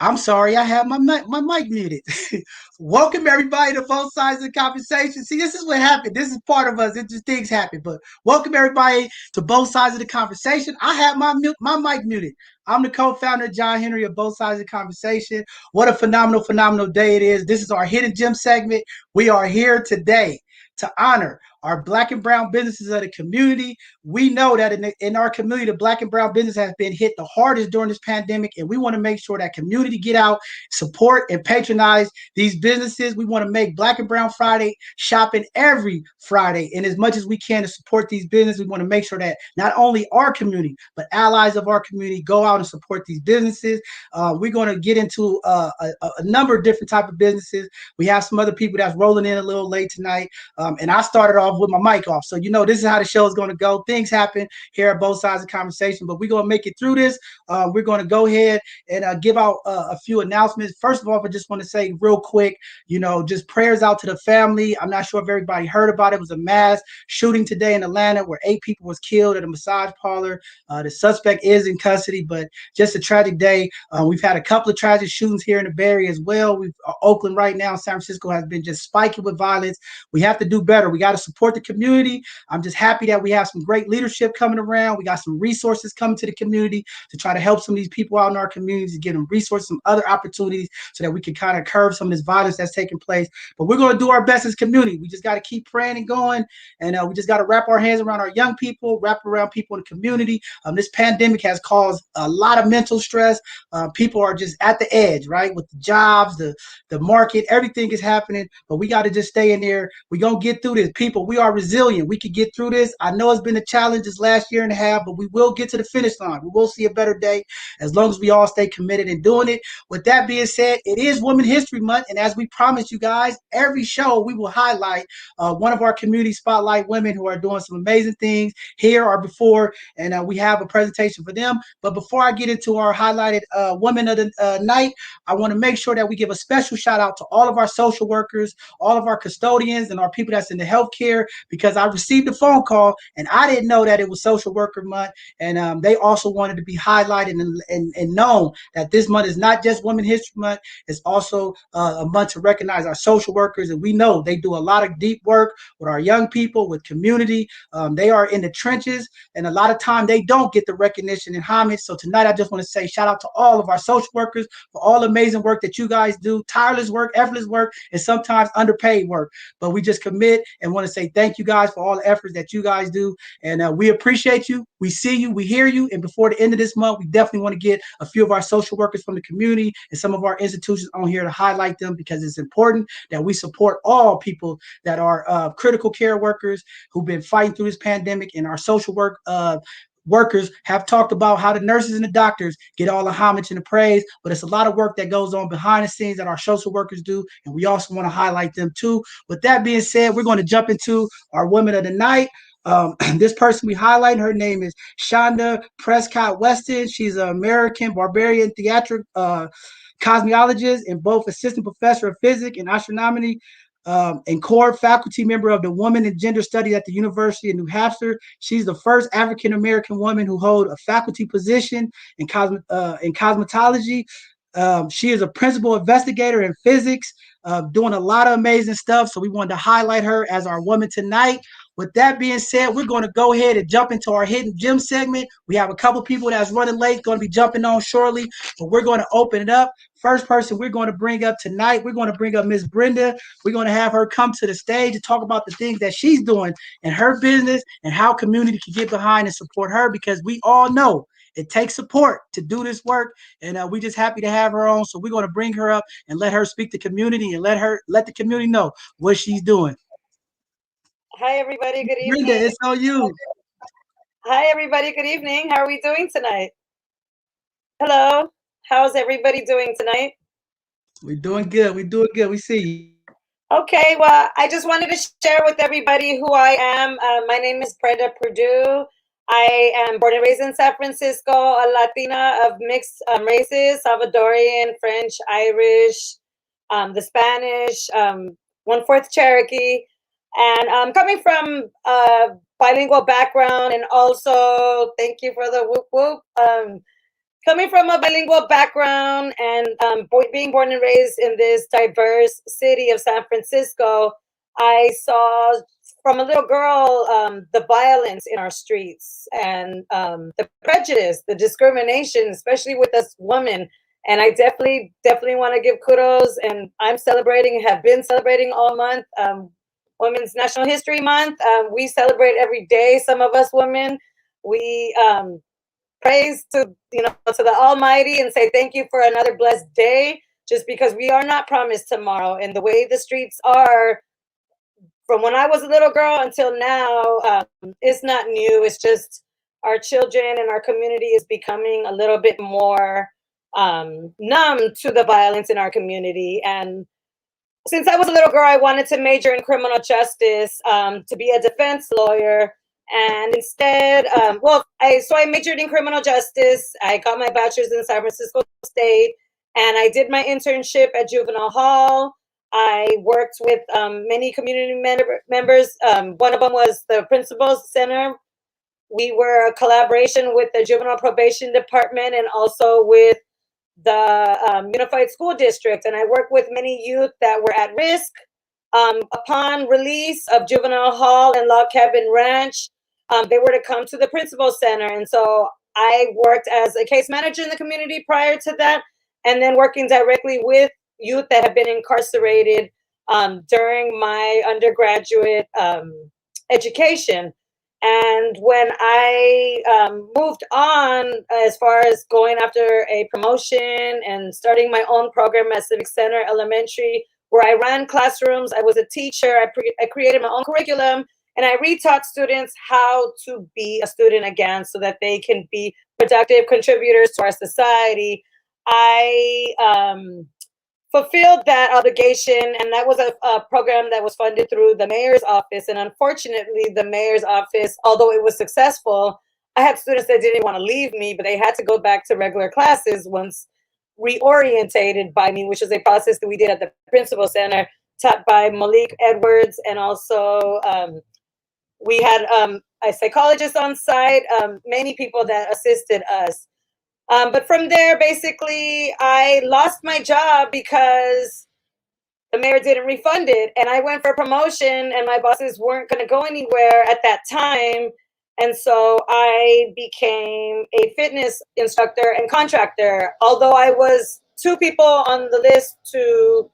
I'm sorry, I have my mic muted. Welcome everybody to both sides of the conversation. See, this is what happened. This is part of us. It just things happen. But welcome everybody to both sides of the conversation. I have my mic muted. I'm the co-founder, John Henry, of Both Sides of the Conversation. What a phenomenal day it is. This is our hidden gem segment. We are here today to honor our black and brown businesses of the community. We know that in our community, the black and brown business has been hit the hardest during this pandemic, and we want to make sure that community get out, support, and patronize these businesses. We want to make Black and Brown Friday shopping every Friday, and as much as we can to support these businesses, we want to make sure that not only our community but allies of our community go out and support these businesses. We're going to get into a number of different type of businesses. We have some other people that's rolling in a little late tonight, and I started off with my mic off. So, this is how the show is going to go. Things happen here at both sides of the conversation, but we're going to make it through this. We're going to go ahead and give out a few announcements. First of all, I just want to say real quick, just prayers out to the family. I'm not sure if everybody heard about it. It was a mass shooting today in Atlanta where 8 people was killed at a massage parlor. The suspect is in custody, but just a tragic day. We've had a couple of tragic shootings here in the Bay Area as well. Oakland right now, San Francisco has been just spiking with violence. We have to do better. We got to support the community. I'm just happy that we have some great leadership coming around. We got some resources coming to the community to try to help some of these people out in our communities, to give them resources, some other opportunities so that we can kind of curb some of this violence that's taking place. But we're going to do our best as community. We just got to keep praying and going. And we just got to wrap our hands around our young people, wrap around people in the community. This pandemic has caused a lot of mental stress. People are just at the edge, right? With the jobs, the market, everything is happening. But we got to just stay in there. We're going to get through this. People, we are resilient. We can get through this. I know it's been a challenge this last year and a half, but we will get to the finish line. We will see a better day as long as we all stay committed in doing it. With that being said, it is Women History Month, and as we promised you guys, every show we will highlight one of our community spotlight women who are doing some amazing things here or before, and we have a presentation for them. But before I get into our highlighted women of the night, I want to make sure that we give a special shout out to all of our social workers, all of our custodians, and our people that's in the healthcare, because I received a phone call and I didn't know that it was Social Worker Month, and they also wanted to be highlighted and known that this month is not just Women History Month. It's also a month to recognize our social workers, and we know they do a lot of deep work with our young people, with community. They are in the trenches, and a lot of time they don't get the recognition and homage. So tonight, I just want to say shout out to all of our social workers for all the amazing work that you guys do, tireless work, effortless work, and sometimes underpaid work. But we just commit and want to say thank you guys for all the efforts that you guys do, and we appreciate you. We see you, we hear you, and before the end of this month, we definitely want to get a few of our social workers from the community and some of our institutions on here to highlight them, because it's important that we support all people that are critical care workers who've been fighting through this pandemic, and our social workers have talked about how the nurses and the doctors get all the homage and the praise, but it's a lot of work that goes on behind the scenes that our social workers do, and we also want to highlight them too. With that being said, we're going to jump into our women of the night. This person we highlight, her name is Shonda Prescott Weston. She's an American barbarian theatric cosmologist and both assistant professor of physics and astronomy, and core faculty member of the Women and Gender Studies at the University of New Hampshire. She's the first African American woman who hold a faculty position in cosmetology. She is a principal investigator in physics, doing a lot of amazing stuff. So we wanted to highlight her as our woman tonight. With that being said, we're going to go ahead and jump into our hidden gem segment. We have a couple people that's running late, going to be jumping on shortly, but we're going to open it up. First person we're going to bring up tonight, we're going to bring up Miss Brenda. We're going to have her come to the stage to talk about the things that she's doing in her business and how community can get behind and support her, because we all know it takes support to do this work, and we just happy to have her on. So we're going to bring her up and let her speak to community and let the community know what she's doing. Hi, everybody. Good Brenda, evening. it's on you. Hi, everybody. Good evening. How are we doing tonight? Hello. How's everybody doing tonight? We're doing good. We're doing good. We see you. Okay. Well, I just wanted to share with everybody who I am. My name is Brenda Perdue. I am born and raised in San Francisco, a Latina of mixed races, Salvadorian, French, Irish, the Spanish, one-fourth Cherokee. And coming from a bilingual background, and also thank you for the whoop whoop. coming from a bilingual background and being born and raised in this diverse city of San Francisco, I saw from a little girl the violence in our streets and the prejudice, the discrimination, especially with us women. And I definitely want to give kudos. And I'm celebrating, have been celebrating all month, Women's National History Month. We celebrate every day. Some of us women, we praise to to the Almighty and say thank you for another blessed day. Just because we are not promised tomorrow, and the way the streets are from when I was a little girl until now, it's not new. It's just our children and our community is becoming a little bit more numb to the violence in our community. And since I was a little girl, I wanted to major in criminal justice, to be a defense lawyer. And instead, I majored in criminal justice. I got my bachelor's in San Francisco State, and I did my internship at juvenile hall. I worked with many community members. One of them was the Principals Center. We were a collaboration with the Juvenile Probation Department and also with the Unified School District. And I worked with many youth that were at risk. Upon release of juvenile hall and log cabin ranch, they were to come to the Principal Center. And so I worked as a case manager in the community prior to that, and then working directly with youth that have been incarcerated during my undergraduate education. And when I moved on, as far as going after a promotion and starting my own program at Civic Center Elementary, where I ran classrooms, I was a teacher, I created my own curriculum, and I retaught students how to be a student again so that they can be productive contributors to our society. I fulfilled that obligation, and that was a program that was funded through the mayor's office. And unfortunately, the mayor's office, although it was successful, I had students that didn't want to leave me, but they had to go back to regular classes once reorientated by me, which is a process that we did at the Principal Center, taught by Malik Edwards. And also we had a psychologist on site, many people that assisted us. But from there, basically, I lost my job because the mayor didn't refund it. And I went for a promotion, and my bosses weren't going to go anywhere at that time. And so I became a fitness instructor and contractor. Although I was two people on the list to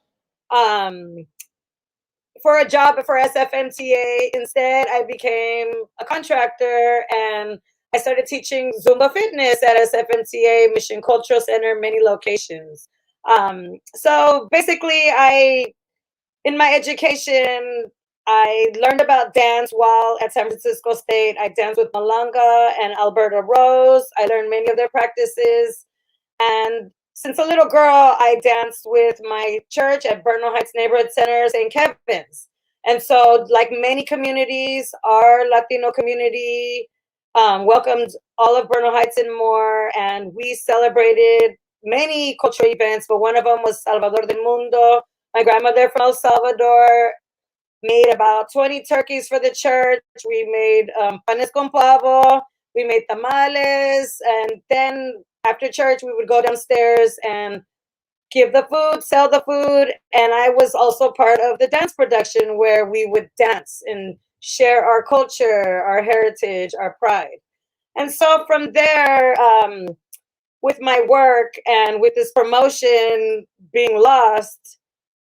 for a job for SFMTA, instead I became a contractor, and I started teaching Zumba fitness at SFMTA, Mission Cultural Center, many locations. So basically, in my education, I learned about dance while at San Francisco State. I danced with Malanga and Alberta Rose. I learned many of their practices. And since a little girl, I danced with my church at Bernal Heights Neighborhood Center, St. Kevin's. And so, like many communities, our Latino community welcomed all of Bernal Heights and more. And we celebrated many cultural events, but one of them was Salvador del Mundo. My grandmother from El Salvador made about 20 turkeys for the church. We made panes con pavo. We made tamales. And then after church, we would go downstairs and give the food, sell the food. And I was also part of the dance production where we would dance and share our culture, our heritage, our pride. And so from there, with my work and with this promotion being lost,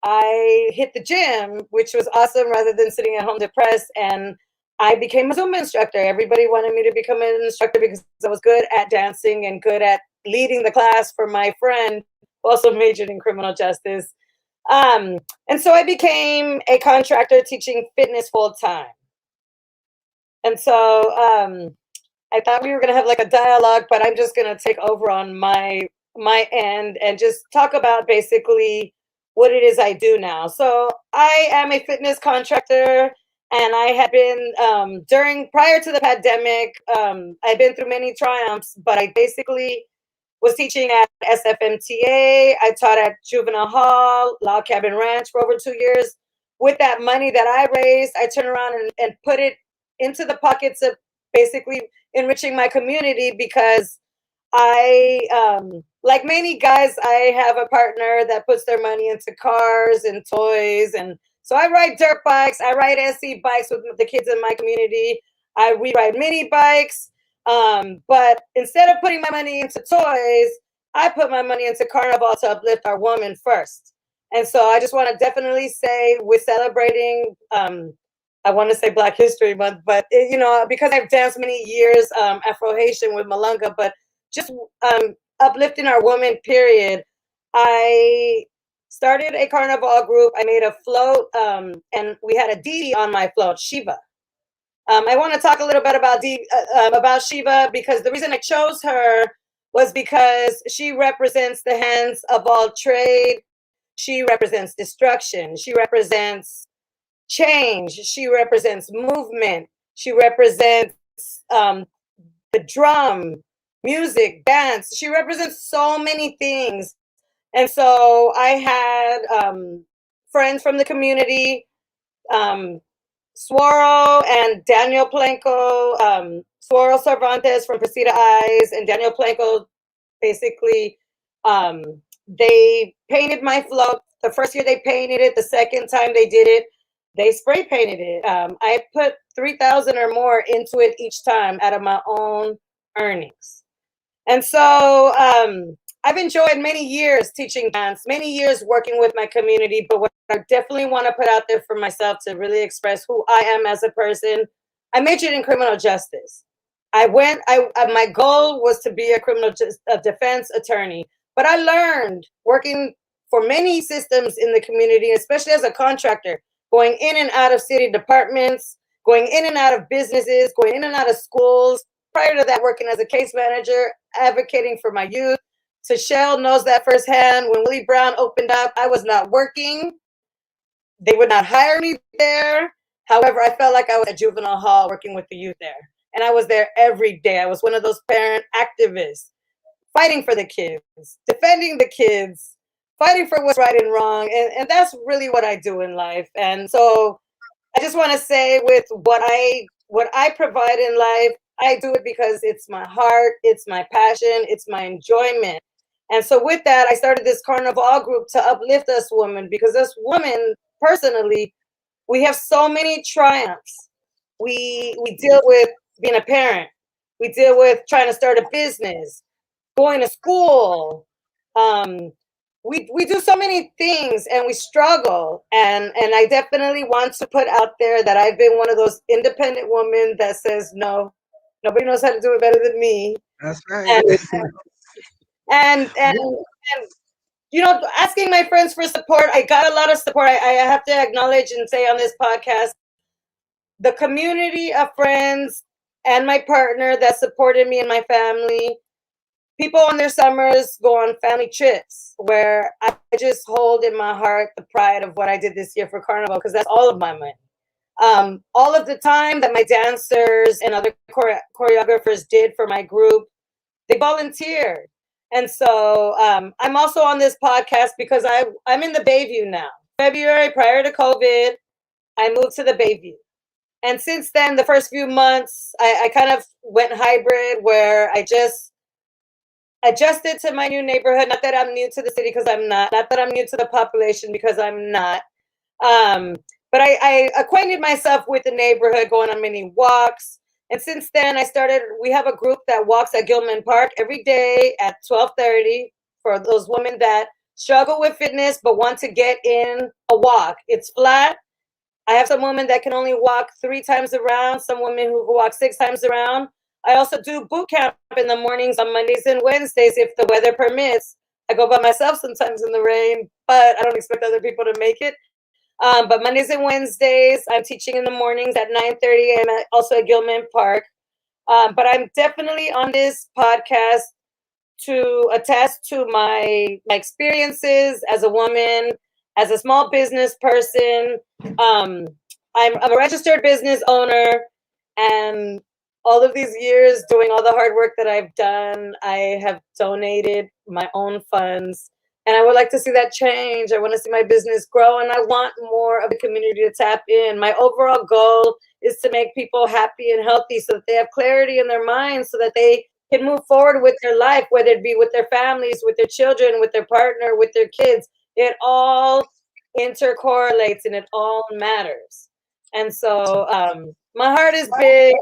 I hit the gym, which was awesome, rather than sitting at home depressed. And I became a Zumba instructor. Everybody wanted me to become an instructor because I was good at dancing and good at leading the class for my friend, who also majored in criminal justice. And so I became a contractor teaching fitness full time. And so I thought we were going to have like a dialogue, but I'm just going to take over on my end and just talk about basically what it is I do now. So I am a fitness contractor, and I had been prior to the pandemic, I've been through many triumphs, but I basically was teaching at SFMTA. I taught at Juvenile Hall, Log Cabin Ranch for over 2 years. With that money that I raised, I turned around and put it into the pockets of basically enriching my community, because Like many guys, I have a partner that puts their money into cars and toys. And so I ride dirt bikes. I ride SC bikes with the kids in my community. We ride mini bikes. But instead of putting my money into toys, I put my money into Carnival to uplift our woman first. And so I just want to definitely say with celebrating, I want to say Black History Month, but because I've danced many years Afro Haitian with Malunga, but just uplifting our woman, period. I started a carnival group. I made a float, and we had a deity on my float, Shiva. I want to talk a little bit about Shiva, because the reason I chose her was because she represents the hands of all trade. She represents destruction. She represents change. She represents movement. She represents the drum, music, dance. She represents so many things. And so I had friends from the community, Swaro and Daniel Planko, Swaro Cervantes from Pasita Eyes, and Daniel Planko, basically, they painted my float. The first year they painted it. The second time they did it, they spray painted it. I put 3,000 or more into it each time out of my own earnings. And so I've enjoyed many years teaching dance, many years working with my community, but what I definitely want to put out there for myself to really express who I am as a person, I majored in criminal justice. My goal was to be a criminal defense attorney, but I learned working for many systems in the community, especially as a contractor, going in and out of city departments, going in and out of businesses, going in and out of schools. Prior to that, working as a case manager, advocating for my youth. Tashelle knows that firsthand. When Willie Brown opened up, I was not working. They would not hire me there. However, I felt like I was at juvenile hall working with the youth there. And I was there every day. I was one of those parent activists, fighting for the kids, defending the kids, fighting for what's right and wrong. And that's really what I do in life. And so I just want to say, with what I provide in life, I do it because it's my heart, it's my passion, it's my enjoyment. And so with that, I started this carnival group to uplift us women, because us women, personally, we have so many triumphs. We deal with being a parent. We deal with trying to start a business, going to school. We do so many things, and we struggle. And I definitely want to put out there that I've been one of those independent women that says, no, nobody knows how to do it better than me. That's right. And asking my friends for support. I got a lot of support. I have to acknowledge and say on this podcast, the community of friends and my partner that supported me and my family. People on their summers go on family trips, where I just hold in my heart the pride of what I did this year for Carnival, because that's all of my money. All of the time that my dancers and other choreographers did for my group, they volunteered. And so I'm also on this podcast because I'm in the Bayview now. February, prior to COVID, I moved to the Bayview. And since then, the first few months, I kind of went hybrid, where I just adjusted to my new neighborhood. Not that I'm new to the city, because I'm not. Not that I'm new to the population, because I'm not. But I acquainted myself with the neighborhood, going on many walks. And since then, we have a group that walks at Gilman Park every day at 12:30 for those women that struggle with fitness but want to get in a walk. It's flat. I have some women that can only walk 3 times around, some women who walk 6 times around. I also do boot camp in the mornings on Mondays and Wednesdays if the weather permits. I go by myself sometimes in the rain, but I don't expect other people to make it. But Mondays and Wednesdays, I'm teaching in the mornings at 9:30 and also at Gilman Park. But I'm definitely on this podcast to attest to my experiences as a woman, as a small business person. I'm a registered business owner, and all of these years doing all the hard work that I've done, I have donated my own funds. And I would like to see that change. I want to see my business grow, and I want more of the community to tap in. My overall goal is to make people happy and healthy, so that they have clarity in their minds, so that they can move forward with their life, whether it be with their families, with their children, with their partner, with their kids. It all intercorrelates and it all matters. And so my heart is big.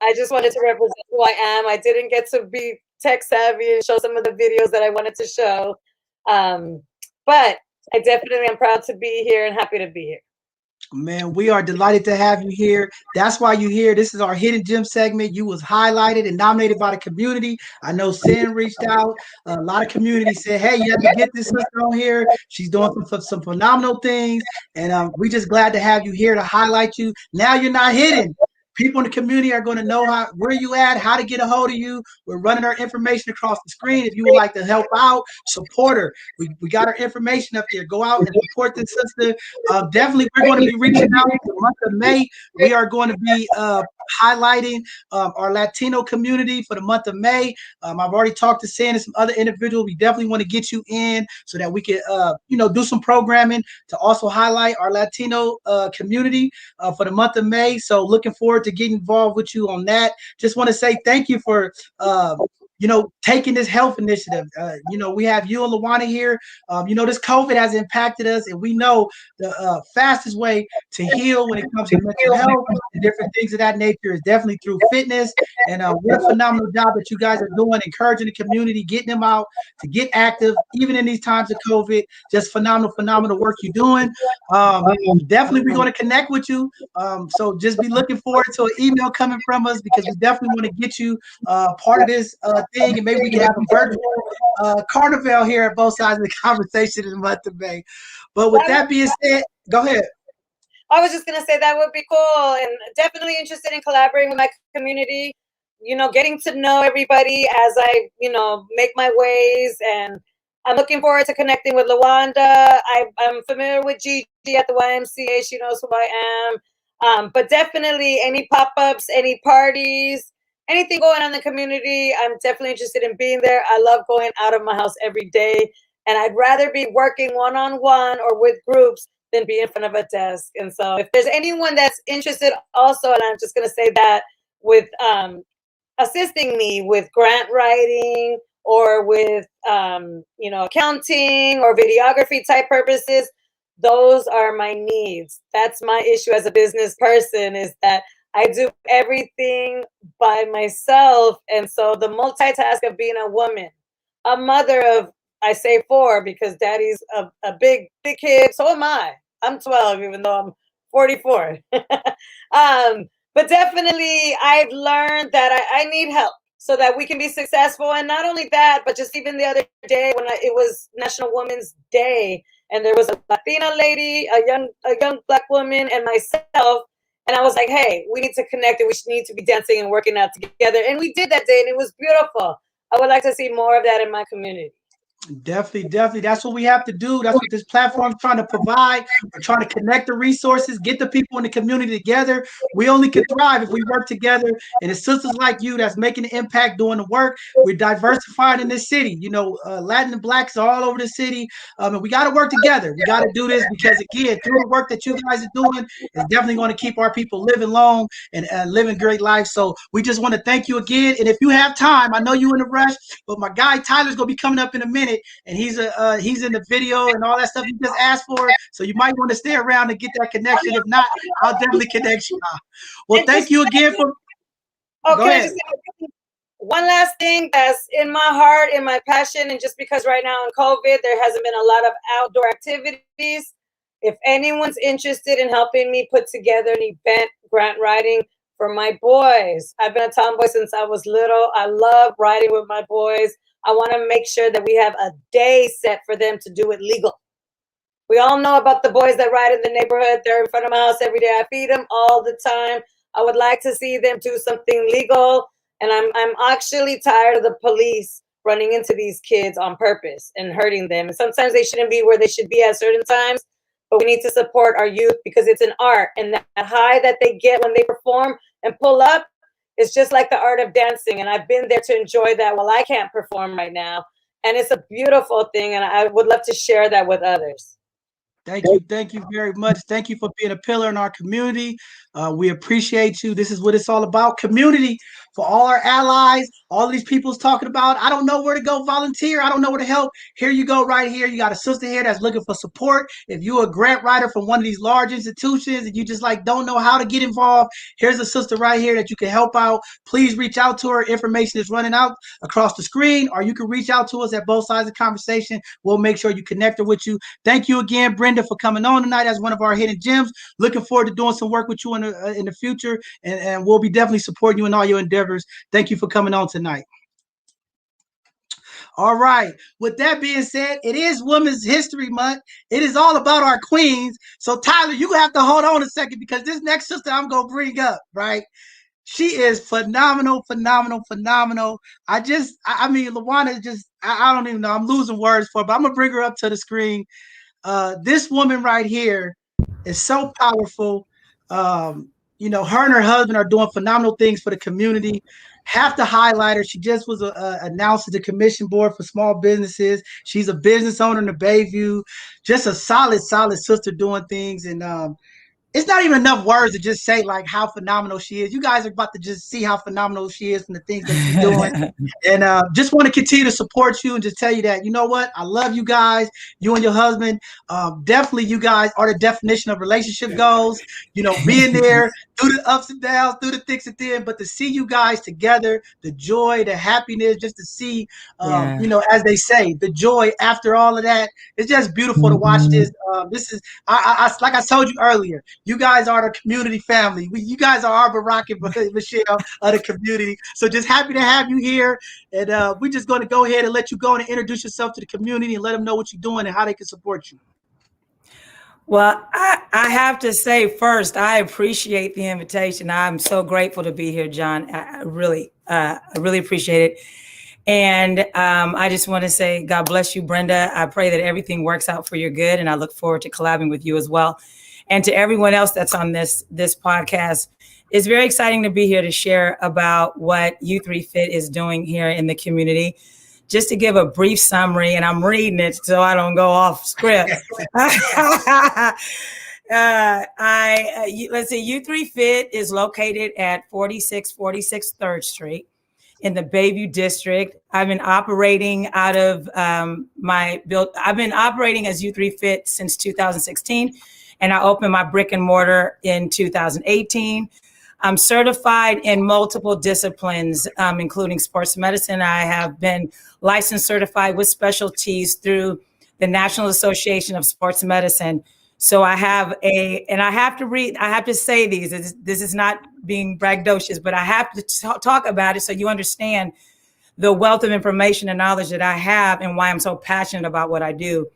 I just wanted to represent who I am. I didn't get to be tech savvy and show some of the videos that I wanted to show. But I definitely am proud to be here and happy to be here. Man, we are delighted to have you here. That's why you're here. This is our Hidden Gem segment. You was highlighted and nominated by the community. I know Sin reached out. A lot of community said, hey, you have to get this sister on here. She's doing some phenomenal things. And we just glad to have you here to highlight you. Now you're not hidden. People in the community are going to know where you at, how to get a hold of you. We're running our information across the screen. If you would like to help out, support her. We got our information up there. Go out and support this sister. Definitely, we're going to be reaching out in the month of May. We are going to be highlighting our Latino community for the month of May. I've already talked to Sam and some other individuals. We definitely want to get you in so that we can, do some programming to also highlight our Latino community for the month of May. So looking forward to getting involved with you on that. Just want to say thank you for taking this health initiative. We have you and Lawanda here. This COVID has impacted us, and we know the fastest way to heal when it comes to mental health and different things of that nature is definitely through fitness. And what a phenomenal job that you guys are doing, encouraging the community, getting them out to get active, even in these times of COVID. Just phenomenal work you're doing. Definitely, we're going to connect with you. So just be looking forward to an email coming from us because we definitely want to get you part of this thing, and maybe we can have a virtual carnival here at both sides of the conversation in the month of May. But with that being said, go ahead. I was just going to say that would be cool, and definitely interested in collaborating with my community, getting to know everybody as I, make my ways. And I'm looking forward to connecting with Lawanda. I'm familiar with Gigi at the YMCA. She knows who I am. But definitely any pop-ups, any parties, anything going on in the community, I'm definitely interested in being there. I love going out of my house every day, and I'd rather be working one-on-one or with groups than be in front of a desk. And so if there's anyone that's interested also, and I'm just going to say that with assisting me with grant writing or with, accounting or videography type purposes, those are my needs. That's my issue as a business person, is that I do everything by myself. And so the multitask of being a woman, a mother of, I say 4 because daddy's a big kid. So am I. I'm 12, even though I'm 44. But definitely I've learned that I need help so that we can be successful. And not only that, but just even the other day when it was National Women's Day, and there was a Latina lady, a young Black woman, and myself. And I was like, hey, we need to connect, and we need to be dancing and working out together. And we did that day, and it was beautiful. I would like to see more of that in my community. Definitely. That's what we have to do. That's what this platform is trying to provide. We're trying to connect the resources, get the people in the community together. We only can thrive if we work together. And it's sisters like you that's making an impact doing the work. We're diversified in this city. Latin and Blacks are all over the city. And we got to work together. We got to do this because, again, through the work that you guys are doing, it's definitely going to keep our people living long and living great lives. So we just want to thank you again. And if you have time, I know you're in a rush, but my guy Tyler's going to be coming up in a minute. And he's in the video and all that stuff you just asked for. So you might want to stay around and get that connection. If not, I'll definitely connect you. Well, thank you again for. Go ahead. One last thing that's in my heart, in my passion, and just because right now in COVID there hasn't been a lot of outdoor activities. If anyone's interested in helping me put together an event, grant writing for my boys, I've been a tomboy since I was little. I love riding with my boys. I want to make sure that we have a day set for them to do it legal. We all know about the boys that ride in the neighborhood. They're in front of my house every day. I feed them all the time. I would like to see them do something legal. And I'm actually tired of the police running into these kids on purpose and hurting them. And sometimes they shouldn't be where they should be at certain times. But we need to support our youth because it's an art. And that high that they get when they perform and pull up, it's just like the art of dancing, and I've been there to enjoy that while I can't perform right now. And it's a beautiful thing, and I would love to share that with others. Thank you very much. Thank you for being a pillar in our community. We appreciate you. This is what it's all about. Community for all our allies, all these people's talking about. I don't know where to go volunteer. I don't know where to help. Here you go right here. You got a sister here that's looking for support. If you're a grant writer from one of these large institutions and you just like don't know how to get involved, here's a sister right here that you can help out. Please reach out to her. Information is running out across the screen, or you can reach out to us at both sides of the conversation. We'll make sure you connect her with you. Thank you again, Brenda, for coming on tonight as one of our hidden gems. Looking forward to doing some work with you in the future, and we'll be definitely supporting you in all your endeavors. Thank you for coming on tonight. All right. With that being said, it is Women's History Month. It is all about our queens. So Tyler, you have to hold on a second because this next sister I'm gonna bring up, right? She is phenomenal, phenomenal, phenomenal. I mean, Lawanda I don't even know. I'm losing words for her, but I'm gonna bring her up to the screen. This woman right here is so powerful. Her and her husband are doing phenomenal things for the community. Have to highlight her. She just was announced to the commission board for small businesses. She's a business owner in the Bayview. Just a solid sister doing things. And it's not even enough words to just say like how phenomenal she is. You guys are about to just see how phenomenal she is and the things that she's doing. And just want to continue to support you and just tell you that, you know what? I love you guys, you and your husband. Definitely you guys are the definition of relationship goals, being there through the ups and downs, through the thicks and thin, but to see you guys together, the joy, the happiness, just to see, as they say, the joy after all of that, it's just beautiful to watch this. This is, like I told you earlier, you guys are the community family. You guys are our Barack and Michelle of the community. So just happy to have you here. And we're just going to go ahead and let you go and introduce yourself to the community and let them know what you're doing and how they can support you. Well, I have to say first, I appreciate the invitation. I'm so grateful to be here, John. I really appreciate it. And I just want to say, God bless you, Brenda. I pray that everything works out for your good. And I look forward to collabing with you as well. And to everyone else that's on this podcast, it's very exciting to be here to share about what U3 Fit is doing here in the community. Just to give a brief summary, and I'm reading it so I don't go off script. Let's see, U3 Fit is located at 4646 3rd Street in the Bayview District. I've been operating out of I've been operating as U3 Fit since 2016, and I opened my brick and mortar in 2018. I'm certified in multiple disciplines, including sports medicine. I have been licensed certified with specialties through the National Association of Sports Medicine. So I have and I have to say these, this is not being braggadocious, but I have to talk about it so you understand the wealth of information and knowledge that I have and why I'm so passionate about what I do.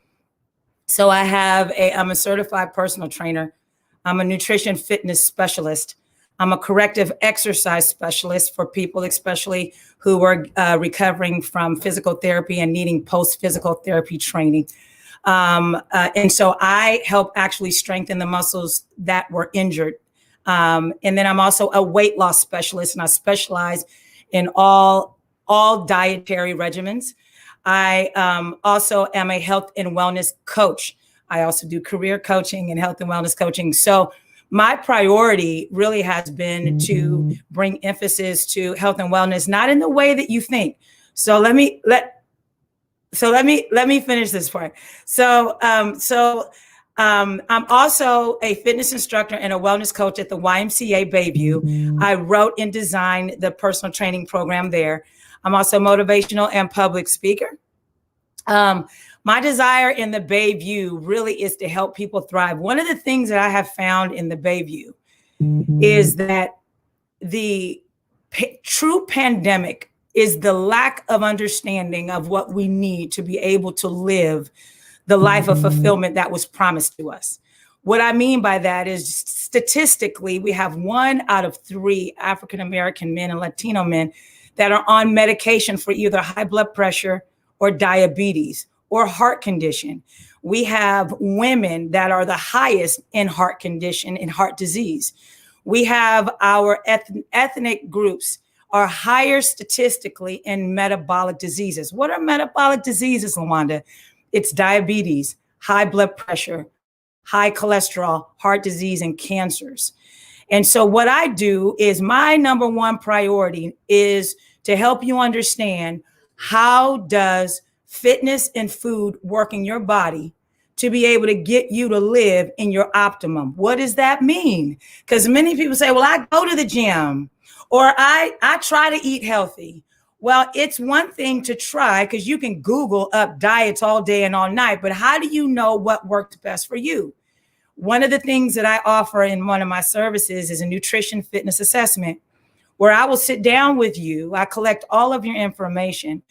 So I'm a certified personal trainer. I'm a nutrition fitness specialist. I'm a corrective exercise specialist for people, especially who are recovering from physical therapy and needing post-physical therapy training. And so I help actually strengthen the muscles that were injured. And then I'm also a weight loss specialist, and I specialize in all dietary regimens. I also am a health and wellness coach. I also do career coaching and health and wellness coaching. So my priority really has been to bring emphasis to health and wellness, not in the way that you think. So let me finish this part. I'm also a fitness instructor and a wellness coach at the YMCA Bayview. I wrote and designed the personal training program there. I'm also a motivational and public speaker. My desire in the Bayview really is to help people thrive. One of the things that I have found in the Bayview is that the true pandemic is the lack of understanding of what we need to be able to live the life of fulfillment that was promised to us. What I mean by that is statistically, we have 1 out of 3 African-American men and Latino men that are on medication for either high blood pressure or diabetes or heart condition. We have women that are the highest in heart condition and heart disease. We have our ethnic groups are higher statistically in metabolic diseases. What are metabolic diseases, Lawanda? It's diabetes, high blood pressure, high cholesterol, heart disease, and cancers. And so what I do is my number one priority is to help you understand how does fitness and food work in your body to be able to get you to live in your optimum. What does that mean? Because many people say, well, I go to the gym or I try to eat healthy. Well, it's one thing to try because you can Google up diets all day and all night, but how do you know what works best for you? One of the things that I offer in one of my services is a nutrition fitness assessment where I will sit down with you. I collect all of your information.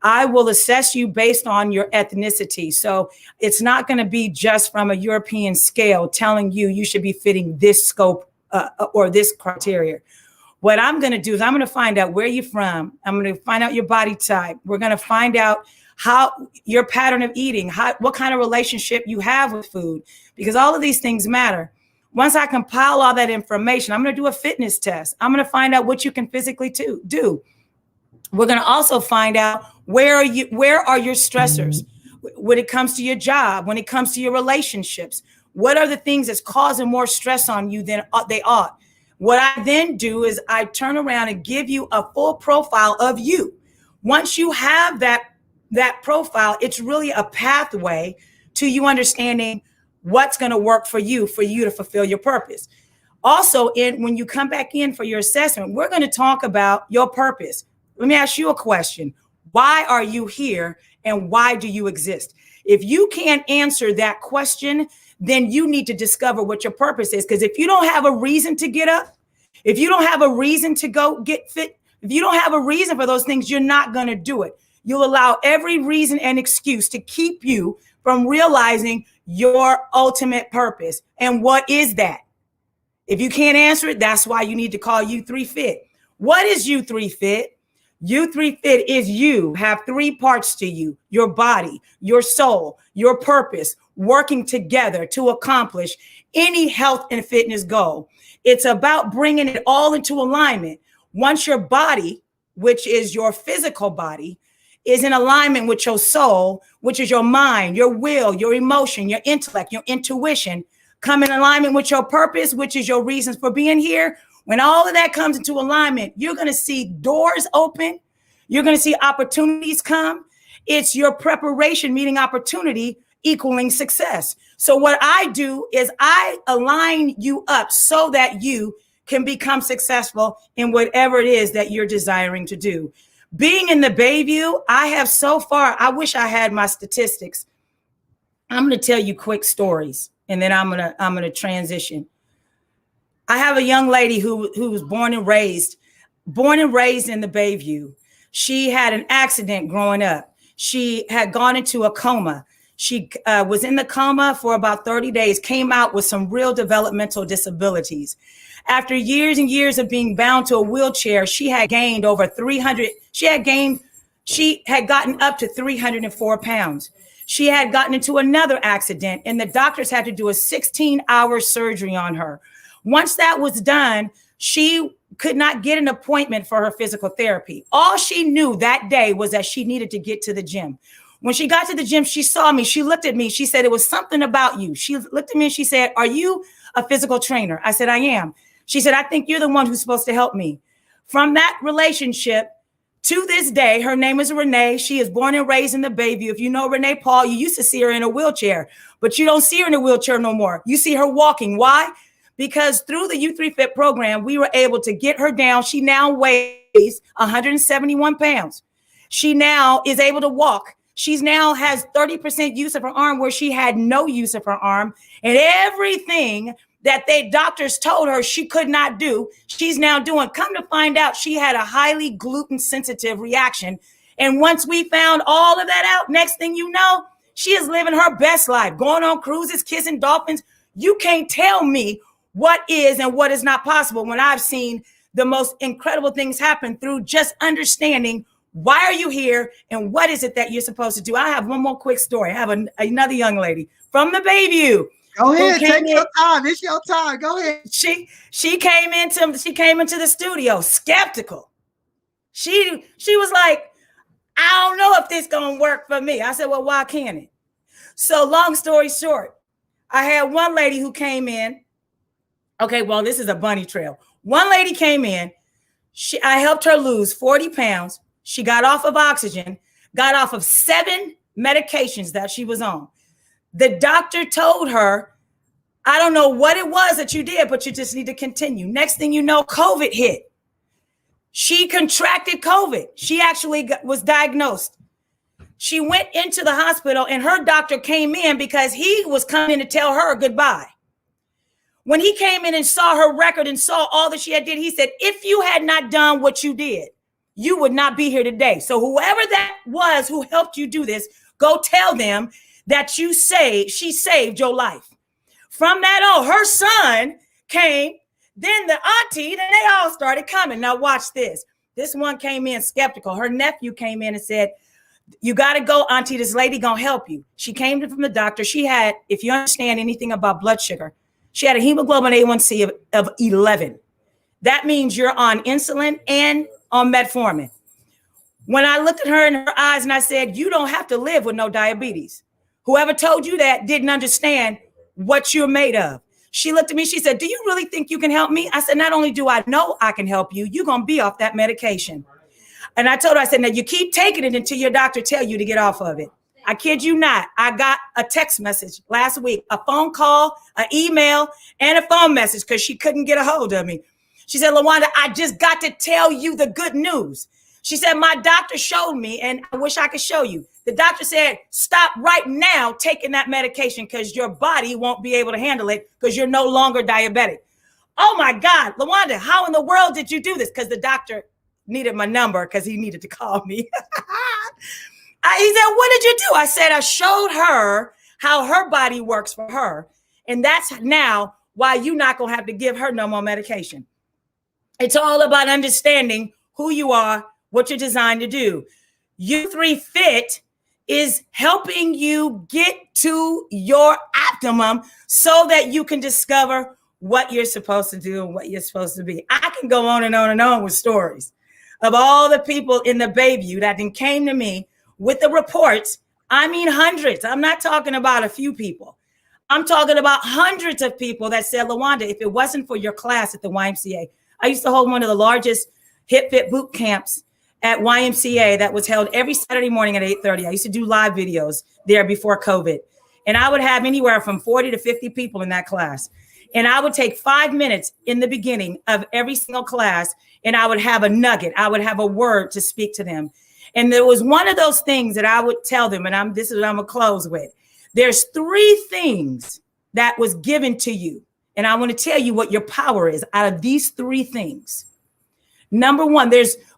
I will assess you based on your ethnicity. So it's not going to be just from a European scale telling you should be fitting this scope or this criteria. What I'm going to do is I'm going to find out where you're from. I'm going to find out your body type. We're going to find out how your pattern of eating, what kind of relationship you have with food, because all of these things matter. Once I compile all that information, I'm going to do a fitness test. I'm going to find out what you can physically do. We're going to also find out where are your stressors when it comes to your job, when it comes to your relationships. What are the things that's causing more stress on you than they ought? What I then do is I turn around and give you a full profile of you. Once you have that profile, it's really a pathway to you understanding what's going to work for you to fulfill your purpose. Also, when you come back in for your assessment, we're going to talk about your purpose. Let me ask you a question. Why are you here and why do you exist? If you can't answer that question, then you need to discover what your purpose is. Because if you don't have a reason to get up, if you don't have a reason to go get fit, if you don't have a reason for those things, you're not going to do it. You'll allow every reason and excuse to keep you from realizing your ultimate purpose. And what is that? If you can't answer it, that's why you need to call U3 Fit. What is U3 Fit? U3 Fit is you have three parts to you: your body, your soul, your purpose, working together to accomplish any health and fitness goal. It's about bringing it all into alignment. Once your body, which is your physical body, is in alignment with your soul, which is your mind, your will, your emotion, your intellect, your intuition, come in alignment with your purpose, which is your reasons for being here. When all of that comes into alignment, you're going to see doors open. You're going to see opportunities come. It's your preparation meeting opportunity equaling success. So what I do is I align you up so that you can become successful in whatever it is that you're desiring to do. Being in the Bayview, I have so far, I wish I had my statistics. I'm going to tell you quick stories and then I'm going to transition. I have a young lady who was born and raised in the Bayview. She had an accident growing up. She had gone into a coma. She was in the coma for about 30 days, came out with some real developmental disabilities. After years and years of being bound to a wheelchair, she had gained over 300. She had gotten up to 304 pounds. She had gotten into another accident and the doctors had to do a 16-hour surgery on her. Once that was done, she could not get an appointment for her physical therapy. All she knew that day was that she needed to get to the gym. When she got to the gym, she saw me. She looked at me. She said, "It was something about you." She looked at me and she said, "Are you a physical trainer?" I said, "I am." She said, "I think you're the one who's supposed to help me." From that relationship to this day, her name is Renee. She is born and raised in the Bayview. If you know Renee Paul, you used to see her in a wheelchair, but you don't see her in a wheelchair no more. You see her walking. Why? Because through the U3 Fit program, we were able to get her down. She now weighs 171 pounds. She now is able to walk. She's now has 30% use of her arm where she had no use of her arm. And everything that doctors told her she could not do, she's now doing. Come to find out, she had a highly gluten sensitive reaction. And once we found all of that out, next thing you know, she is living her best life, going on cruises, kissing dolphins. You can't tell me what is and what is not possible when I've seen the most incredible things happen through just understanding why are you here and what is it that you're supposed to do. I have one more quick story. I have another young lady from the Bayview. Go ahead, take your time. It's your time. Go ahead. She came into the studio skeptical. She was like, "I don't know if this gonna work for me." I said, "Well, why can't it?" So long story short, I had one lady who came in Okay, well, this is a bunny trail. One lady came in. I helped her lose 40 pounds. She got off of oxygen, got off of 7 medications that she was on. The doctor told her, I don't know what it was that you did, but you just need to continue. Next thing you know, COVID hit. She contracted COVID. She actually was diagnosed. She went into the hospital and her doctor came in because he was coming to tell her goodbye. When he came in and saw her record and saw all that she had did, he said, if you had not done what you did, you would not be here today. So whoever that was who helped you do this, go tell them that she saved your life. From that on, her son came, then the auntie, then they all started coming. Now watch this. This one came in skeptical. Her nephew came in and said, you got to go, auntie, this lady gonna help you. She came from the doctor. She had, if you understand anything about blood sugar, she had a hemoglobin A1C of 11. That means you're on insulin and on metformin. When I looked at her in her eyes and I said, you don't have to live with no diabetes. Whoever told you that didn't understand what you're made of. She looked at me, she said, do you really think you can help me? I said, not only do I know I can help you, you're going to be off that medication. And I told her, I said, now you keep taking it until your doctor tell you to get off of it. I kid you not. I got a text message last week, a phone call, an email, and a phone message because she couldn't get a hold of me. She said, Lawanda, I just got to tell you the good news. She said, my doctor showed me, and I wish I could show you. The doctor said, stop right now taking that medication because your body won't be able to handle it because you're no longer diabetic. Oh my God, Lawanda, how in the world did you do this? Because the doctor needed my number because he needed to call me. He said, what did you do? I said, I showed her how her body works for her. And that's now why you're not going to have to give her no more medication. It's all about understanding who you are, what you're designed to do. U3 Fit is helping you get to your optimum so that you can discover what you're supposed to do and what you're supposed to be. I can go on and on and on with stories of all the people in the Bayview that then came to me with the reports. I mean, hundreds. I'm not talking about a few people. I'm talking about hundreds of people that said, Lawanda, if it wasn't for your class at the YMCA, I used to hold one of the largest Hip Fit boot camps at YMCA that was held every Saturday morning at 8:30. I used to do live videos there before COVID. And I would have anywhere from 40 to 50 people in that class. And I would take 5 minutes in the beginning of every single class, and I would have a nugget. I would have a word to speak to them. And there was one of those things that I would tell them, and this is what I'm gonna close with. There's 3 things that was given to you. And I want to tell you what your power is out of these 3 things. Number 1,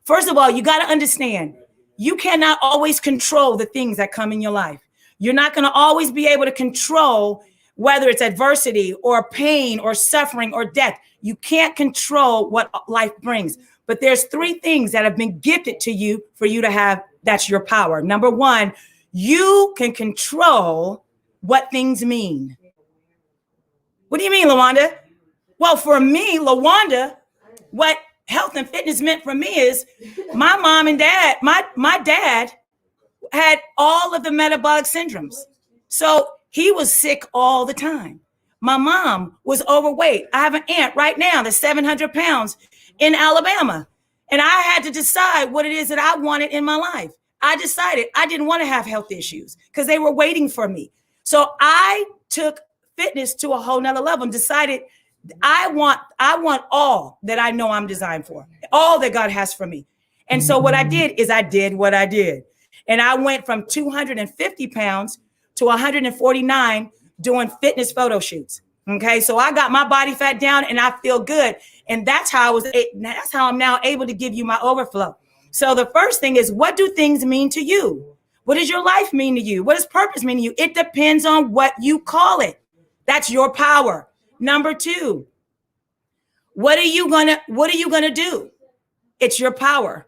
first of all, you got to understand, you cannot always control the things that come in your life. You're not going to always be able to control whether it's adversity or pain or suffering or death. You can't control what life brings. But there's 3 things that have been gifted to you for you to have. That's your power. Number 1, you can control what things mean. What do you mean, Lawanda? Well, for me, Lawanda, what health and fitness meant for me is my mom and dad, my dad had all of the metabolic syndromes. So he was sick all the time. My mom was overweight. I have an aunt right now that's 700 pounds in Alabama. And I had to decide what it is that I wanted in my life. I decided I didn't want to have health issues because they were waiting for me. So I took fitness to a whole nother level and decided I want all that I know I'm designed for, all that God has for me. And so what I did is I did what I did. And I went from 250 pounds to 149 doing fitness photo shoots. Okay. So I got my body fat down and I feel good. And that's how I'm now able to give you my overflow. So the first thing is, what do things mean to you? What does your life mean to you? What does purpose mean to you? It depends on what you call it. That's your power. Number 2, what are you gonna do? It's your power.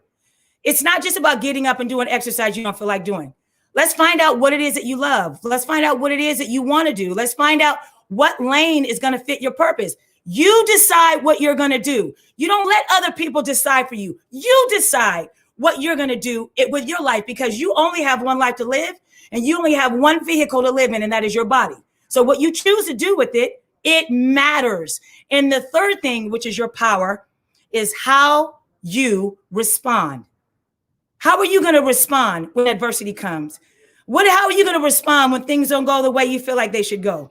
It's not just about getting up and doing exercise you don't feel like doing. Let's find out what it is that you love. Let's find out what it is that you want to do. Let's find out what lane is going to fit your purpose. You decide what you're going to do. You don't let other people decide for you. You decide what you're going to do with your life, because you only have one life to live and you only have one vehicle to live in, and that is your body. So what you choose to do with it It matters. And the third thing, which is your power, is how you respond. How are you going to respond when adversity comes? How are you going to respond when things don't go the way you feel like they should go?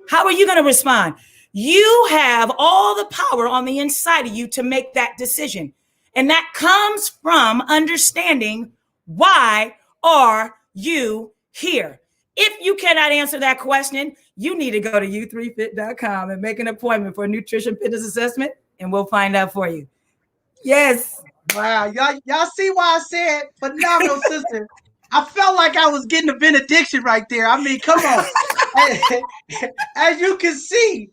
How are you going to respond? You have all the power on the inside of you to make that decision. And that comes from understanding, why are you here? If you cannot answer that question, you need to go to u3fit.com and make an appointment for a nutrition fitness assessment, and we'll find out for you. Yes. Wow, y'all see why I said phenomenal sister. I felt like I was getting a benediction right there. I mean, come on. As you can see,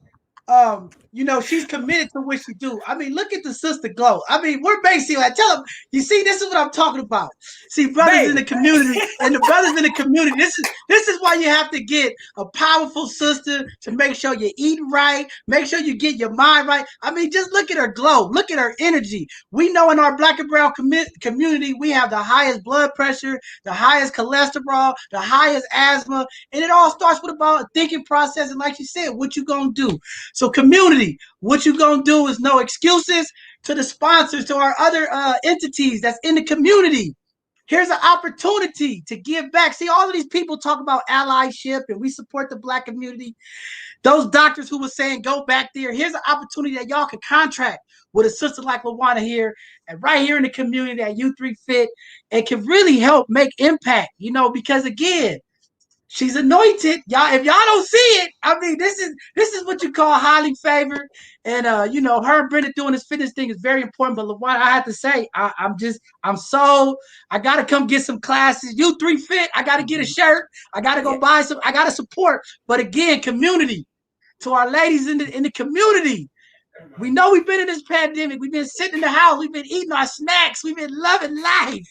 she's committed to what she do. I mean, look at the sister glow. I mean, we're basically like, tell them, you see, this is what I'm talking about. See, brothers in the community and the brothers in the community, this is why you have to get a powerful sister to make sure you're eating right, make sure you get your mind right. I mean, just look at her glow, look at her energy. We know in our Black and brown community, we have the highest blood pressure, the highest cholesterol, the highest asthma, and it all starts with about a thinking process. And like you said, what you gonna do? So community, what you gonna do is no excuses to the sponsors, to our other entities that's in the community. Here's an opportunity to give back. See, all of these people talk about allyship and we support the Black community. Those doctors who were saying go back there, here's an opportunity that y'all can contract with a sister like Lawanda here and right here in the community at U3 Fit, and can really help make impact, because again, she's anointed. Y'all, if y'all don't see it, I mean, this is what you call highly favored. And her and Brenda doing this fitness thing is very important. But Lawanda, I have to say, I gotta come get some classes. U3 Fit, I gotta get a shirt. I gotta go buy some, I gotta support. But again, community. To our ladies in the community. We know we've been in this pandemic. We've been sitting in the house. We've been eating our snacks. We've been loving life.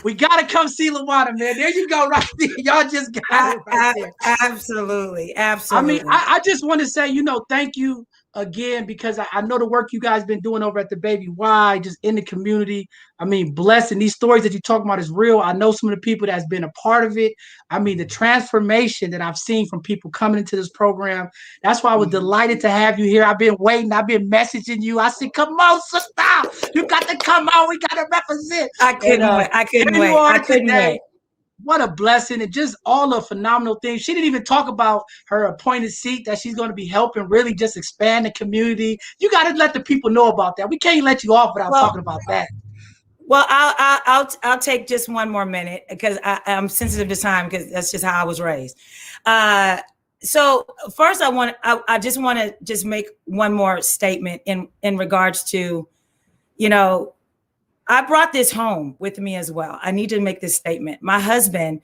We gotta come see Lawanda, man. There you go, right there. Y'all just got it right there. Absolutely. I mean, I just want to say, thank you again, because I know the work you guys been doing over at the Baby Y, just in the community. I mean, blessing. These stories that you talk about is real. I know some of the people that's been a part of it. I mean, the transformation that I've seen from people coming into this program. That's why I was delighted to have you here. I've been waiting. I've been messaging you. I said, come on, sister. You got to come on. We got to represent. I couldn't wait. What a blessing, and just all the phenomenal things. She didn't even talk about her appointed seat that she's going to be helping really just expand the community. You got to let the people know about that. We can't let you off without talking about that. Well, I'll take just one more minute because I'm sensitive to time because that's just how I was raised. So first, I just want to make one more statement in regards to, I brought this home with me as well. I need to make this statement. My husband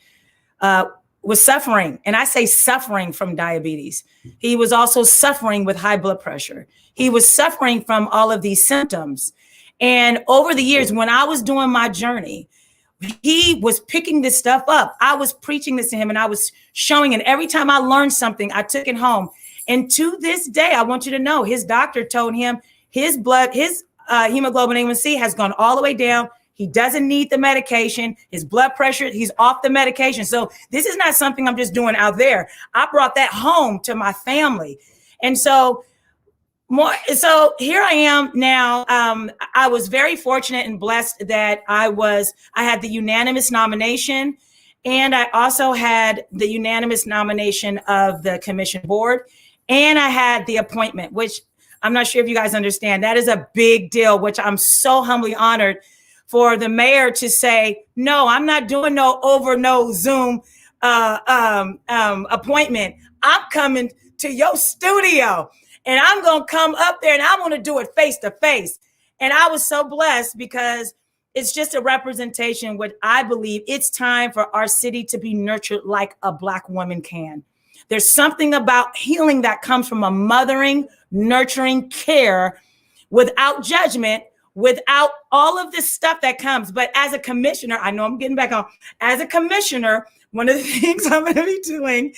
was suffering, and I say suffering from diabetes. He was also suffering with high blood pressure. He was suffering from all of these symptoms. And over the years, when I was doing my journey, he was picking this stuff up. I was preaching this to him and I was showing, and every time I learned something, I took it home. And to this day, I want you to know, his doctor told him his hemoglobin A1C has gone all the way down. He doesn't need the medication. His blood pressure, he's off the medication. So this is not something I'm just doing out there. I brought that home to my family. And so here I am now. I was very fortunate and blessed that I had the unanimous nomination, and I also had the unanimous nomination of the commission board, and I had the appointment, which I'm not sure if you guys understand. That is a big deal, which I'm so humbly honored for the mayor to say, no, I'm not doing no Zoom appointment. I'm coming to your studio and I'm going to come up there and I'm going to do it face to face. And I was so blessed because it's just a representation. What I believe, it's time for our city to be nurtured like a Black woman can. There's something about healing that comes from a mothering, nurturing care without judgment, without all of this stuff that comes. But as a commissioner, I know I'm getting back on. As a commissioner, one of the things I'm going to be doing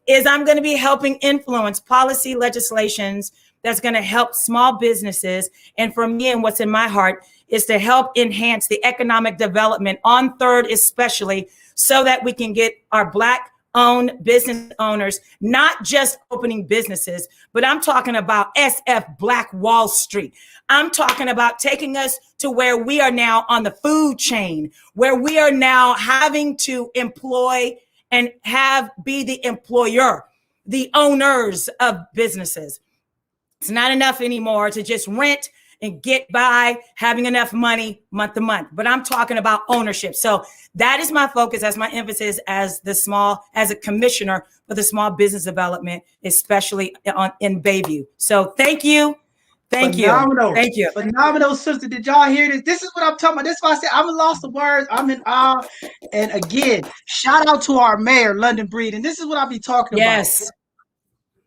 is I'm going to be helping influence policy legislations that's going to help small businesses. And for me, and what's in my heart is to help enhance the economic development on Third, especially so that we can get our Black owned business owners, not just opening businesses, but I'm talking about SF Black Wall Street. I'm talking about taking us to where we are now on the food chain, where we are now having to employ and be the employer, the owners of businesses. It's not enough anymore to just rent and get by having enough money month to month, but I'm talking about ownership. So that is my focus, as my emphasis as a commissioner for the small business development, especially in Bayview. So thank you. Phenomenal. Thank you. Phenomenal, sister. Did y'all hear this? This is what I'm talking about. This is why I said I'm lost of words. I'm in awe. And again, shout out to our mayor, London Breed. And this is what I'll be talking about. Yes.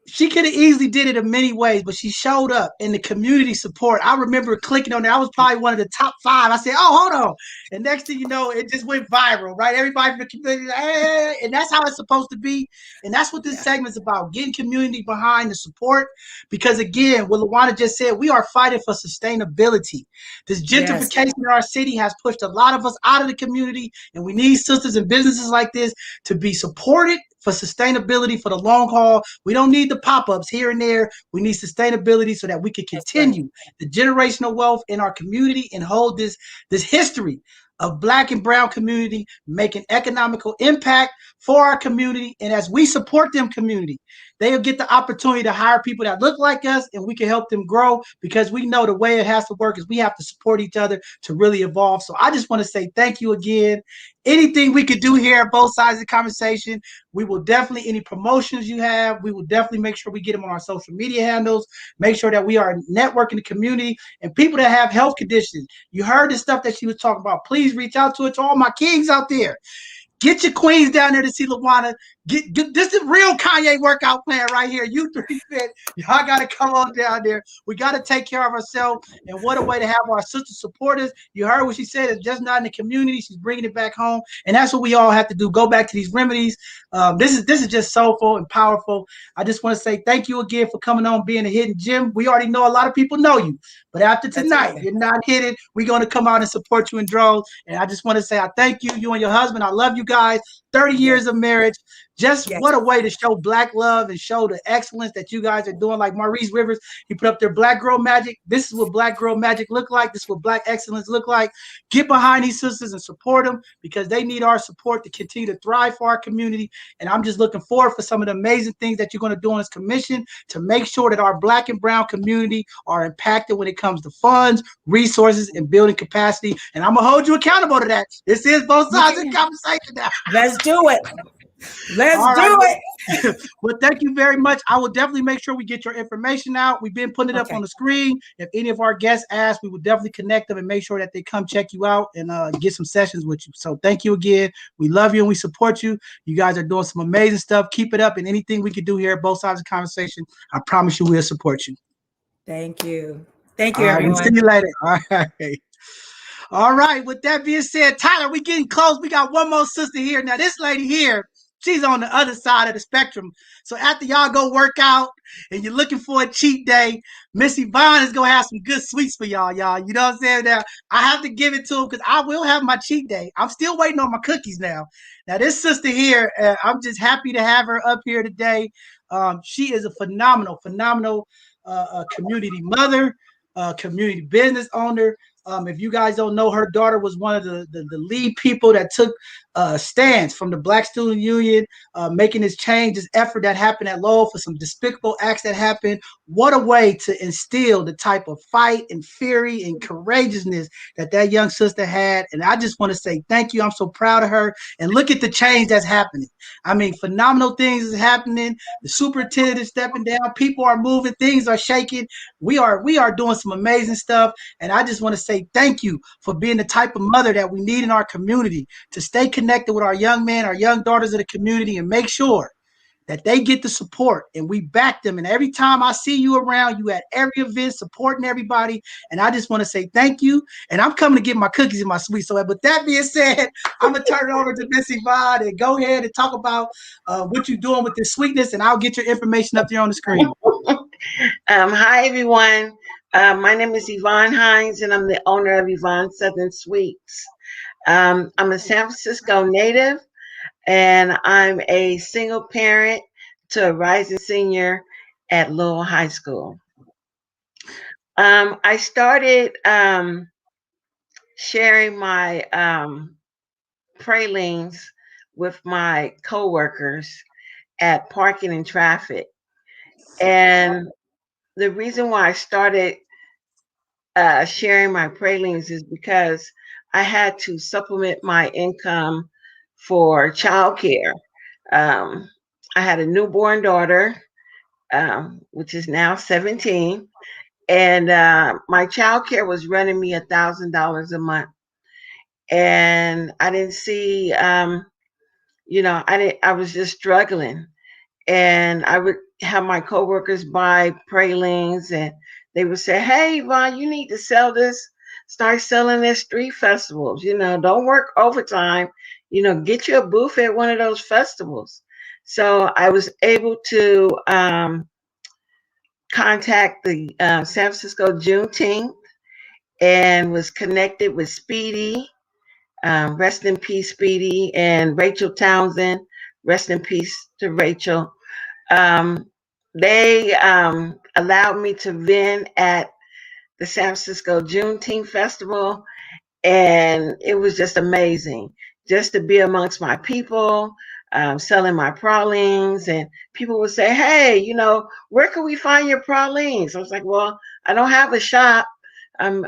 She could have easily did it in many ways, but she showed up in the community support. I remember clicking on there. I was probably one of the top 5. I said, oh, hold on. And next thing you know, it just went viral, right? Everybody from the community, hey, and that's how it's supposed to be. And that's what this segment's about, getting community behind the support. Because again, what Lawanda just said, we are fighting for sustainability. This gentrification in our city has pushed a lot of us out of the community, and we need sisters and businesses like this to be supported for sustainability for the long haul. We don't need the pop-ups here and there. We need sustainability so that we can continue the generational wealth in our community and hold this history of Black and brown community, making economical impact for our community. And as we support them community, they'll get the opportunity to hire people that look like us, and we can help them grow, because we know the way it has to work is we have to support each other to really evolve. So I just want to say thank you again. Anything we could do here at both sides of the conversation, we will definitely, any promotions you have, we will definitely make sure we get them on our social media handles, make sure that we are networking the community, and people that have health conditions. You heard the stuff that she was talking about. Please reach out to it, to all my kings out there. Get your queens down there to see Lawanda. Get this is real Kanye workout plan right here. You 3 Fit. Y'all got to come on down there. We got to take care of ourselves. And what a way to have our sisters support us. You heard what she said. It's just not in the community. She's bringing it back home. And that's what we all have to do. Go back to these remedies. This is just soulful and powerful. I just want to say thank you again for coming on, being a hidden gem. We already know a lot of people know you. But after tonight, you're not hidden. We're going to come out and support you in droves. And I just want to say I thank you. You and your husband. I love you guys. 30 years of marriage. Just what a way to show Black love and show the excellence that you guys are doing. Like Maurice Rivers, he put up their Black Girl Magic. This is what Black Girl Magic look like. This is what Black excellence look like. Get behind these sisters and support them, because they need our support to continue to thrive for our community. And I'm just looking forward for some of the amazing things that you're going to do on this commission to make sure that our Black and brown community are impacted when it comes to funds, resources, and building capacity. And I'm going to hold you accountable to that. This is both sides of the conversation now. Let's do it. Let's do it. Well, thank you very much. I will definitely make sure we get your information out. We've been putting it up on the screen. If any of our guests ask, we will definitely connect them and make sure that they come check you out and get some sessions with you. So thank you again. We love you and we support you. You guys are doing some amazing stuff. Keep it up, and anything we can do here at both sides of the conversation, I promise you we'll support you. Thank you. Thank you, everyone. We'll see you later. All right. All right. With that being said, Tyler, we getting close. We got one more sister here. Now, this lady here, she's on the other side of the spectrum. So after y'all go work out and you're looking for a cheat day, Miss Yvonne is going to have some good sweets for y'all. You know what I'm saying? Now, I have to give it to her because I will have my cheat day. I'm still waiting on my cookies now. Now, this sister here, I'm just happy to have her up here today. She is a phenomenal community mother, community business owner. If you guys don't know, her daughter was one of the lead people that took stands from the Black Student Union, making this change, this effort that happened at Lowell for some despicable acts that happened. What a way to instill the type of fight and fury and courageousness that young sister had. And I just want to say thank you. I'm so proud of her. And look at the change that's happening. I mean, phenomenal things is happening. The superintendent is stepping down. People are moving. Things are shaking. We are doing some amazing stuff. And I just want to say thank you for being the type of mother that we need in our community, to stay connected with our young men, our young daughters of the community, and make sure that they get the support and we back them. And every time I see you around, you at every event supporting everybody. And I just want to say thank you. And I'm coming to get my cookies and my sweets. So with that being said, I'm going to turn it over to Miss Yvonne and go ahead and talk about what you're doing with this sweetness. And I'll get your information up there on the screen. Hi, everyone. My name is Yvonne Heines, and I'm the owner of Yvonne Southern Sweets. I'm a San Francisco native, and I'm a single parent to a rising senior at Lowell High School. I started sharing my pralines with my coworkers at Parking and Traffic. And the reason why I started sharing my pralines is because I had to supplement my income for childcare. Um, I had a newborn daughter, which is now 17, and my childcare was running me $1,000 a month, and I didn't see, I was just struggling, and I would have my coworkers buy pralines, and they would say, "Hey, Yvonne, you need to sell this. Start selling at street festivals. Don't work overtime. Get you a booth at one of those festivals." So I was able to contact the San Francisco Juneteenth and was connected with Speedy. Rest in peace, Speedy, and Rachel Townsend. Rest in peace to Rachel. They allowed me to vend at the San Francisco Juneteenth Festival, and it was just amazing just to be amongst my people, selling my pralines, and people would say, "Hey, where can we find your pralines?" I was like, "Well, I don't have a shop. I'm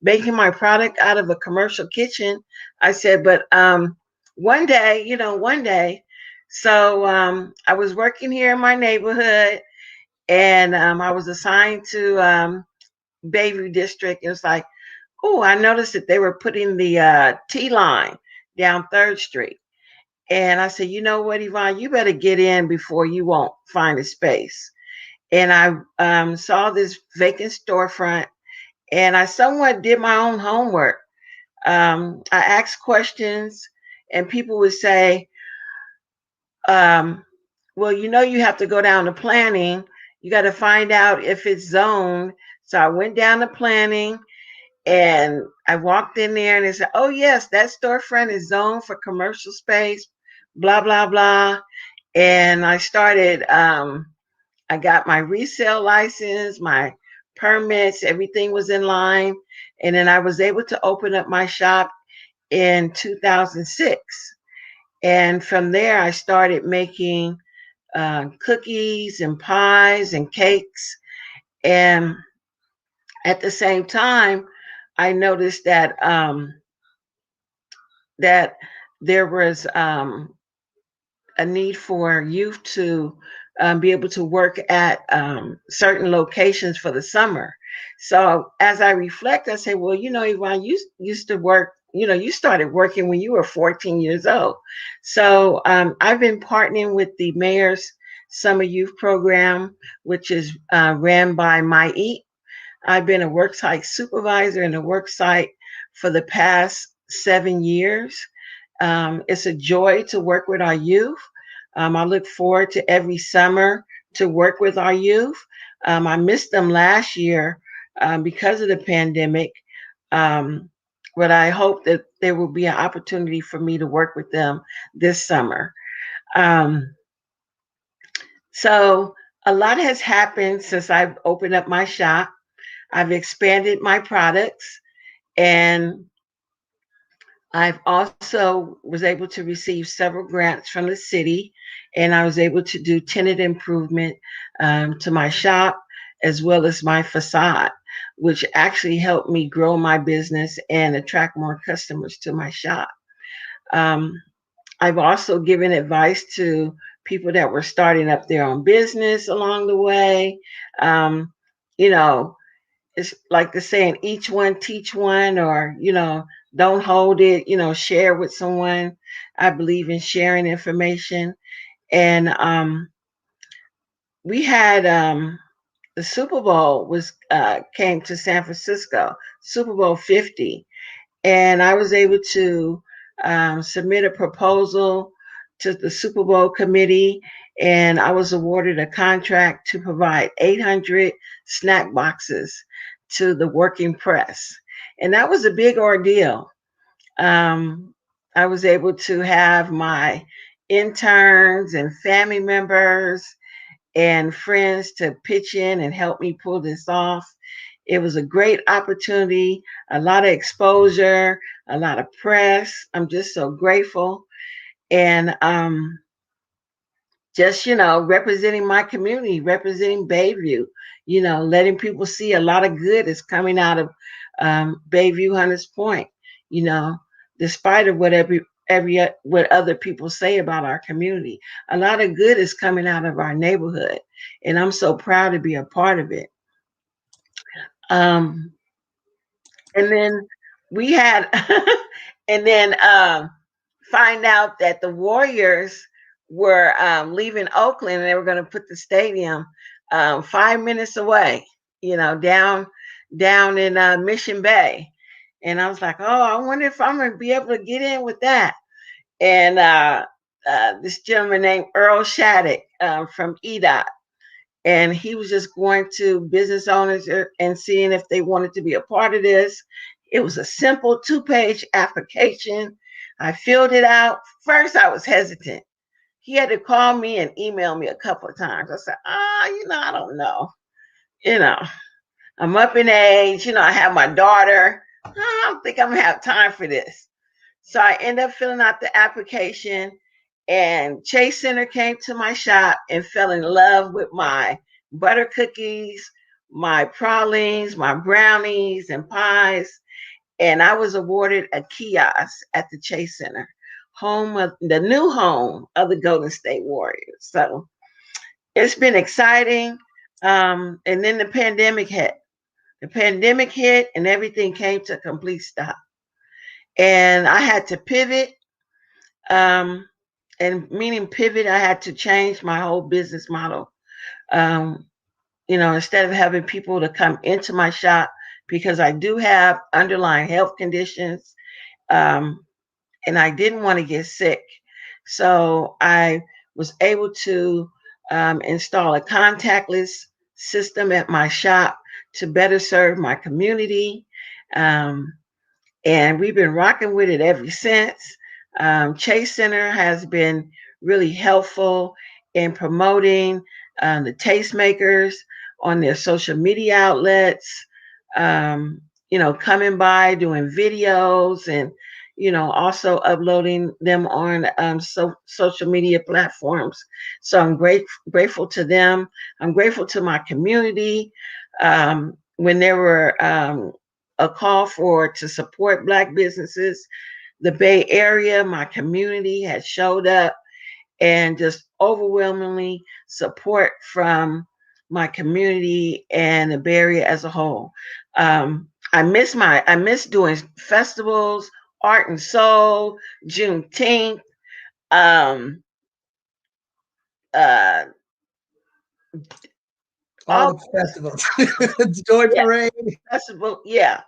making my product out of a commercial kitchen." I said, "But one day." So I was working here in my neighborhood, and I was assigned to Bayview District. It was like, oh, I noticed that they were putting the T line down 3rd Street. And I said, "You know what, Yvonne, you better get in before you won't find a space." And I saw this vacant storefront, and I somewhat did my own homework. I asked questions, and people would say, well, you have to go down to planning. You got to find out if it's zoned. So I went down to planning, and I walked in there, and they said, "Oh, yes, that storefront is zoned for commercial space, blah, blah, blah." And I started, I got my resale license, my permits, everything was in line. And then I was able to open up my shop in 2006. And from there, I started making cookies and pies and cakes. And at the same time, I noticed that there was a need for youth to be able to work at certain locations for the summer. So as I reflect, I say, well, Yvonne, you used to work, you started working when you were 14 years old. So I've been partnering with the mayor's summer youth program, which is ran by My Eat. I've been a worksite supervisor in a worksite for the past 7 years. It's a joy to work with our youth. I look forward to every summer to work with our youth. I missed them last year because of the pandemic, but I hope that there will be an opportunity for me to work with them this summer. So a lot has happened since I've opened up my shop. I've expanded my products, and I've also was able to receive several grants from the city, and I was able to do tenant improvement to my shop as well as my facade, which actually helped me grow my business and attract more customers to my shop. I've also given advice to people that were starting up their own business along the way. You know, it's like the saying, each one teach one, or, don't hold it, share with someone. I believe in sharing information. And we had the Super Bowl was came to San Francisco, Super Bowl 50. And I was able to submit a proposal to the Super Bowl committee, and I was awarded a contract to provide 800 snack boxes to the working press. And that was a big ordeal. I was able to have my interns and family members and friends to pitch in and help me pull this off. It was a great opportunity, a lot of exposure, a lot of press. I'm just so grateful. And just, representing my community, representing Bayview, letting people see a lot of good is coming out of Bayview Hunters Point, despite of what other people say about our community. A lot of good is coming out of our neighborhood, and I'm so proud to be a part of it. And then we had, and then find out that the Warriors were leaving Oakland and they were going to put the stadium 5 minutes away, down in Mission Bay. And I was like, oh, I wonder if I'm going to be able to get in with that. And this gentleman named Earl Shattuck from EDOT, and he was just going to business owners and seeing if they wanted to be a part of this. It was a simple 2-page application. I filled it out. First, I was hesitant. He had to call me and email me a couple of times. I said, I don't know. I'm up in age. I have my daughter. I don't think I'm going to have time for this. So I ended up filling out the application, and Chase Center came to my shop and fell in love with my butter cookies, my pralines, my brownies and pies. And I was awarded a kiosk at the Chase Center, the new home of the Golden State Warriors. So it's been exciting. And then the pandemic hit. And everything came to a complete stop. And I had to pivot. And meaning pivot, I had to change my whole business model. Instead of having people to come into my shop, because I do have underlying health conditions, and I didn't want to get sick. So I was able to install a contactless system at my shop to better serve my community. And we've been rocking with it ever since. Chase Center has been really helpful in promoting the tastemakers on their social media outlets, coming by, doing videos, and, also uploading them on social media platforms. So I'm grateful to them. I'm grateful to my community. When there were a call to support Black businesses, the Bay Area, my community had showed up, and just overwhelmingly support from my community and the Bay Area as a whole. I miss doing festivals, Art and Soul, Juneteenth, all the festivals, Joy Parade. Festival, yeah.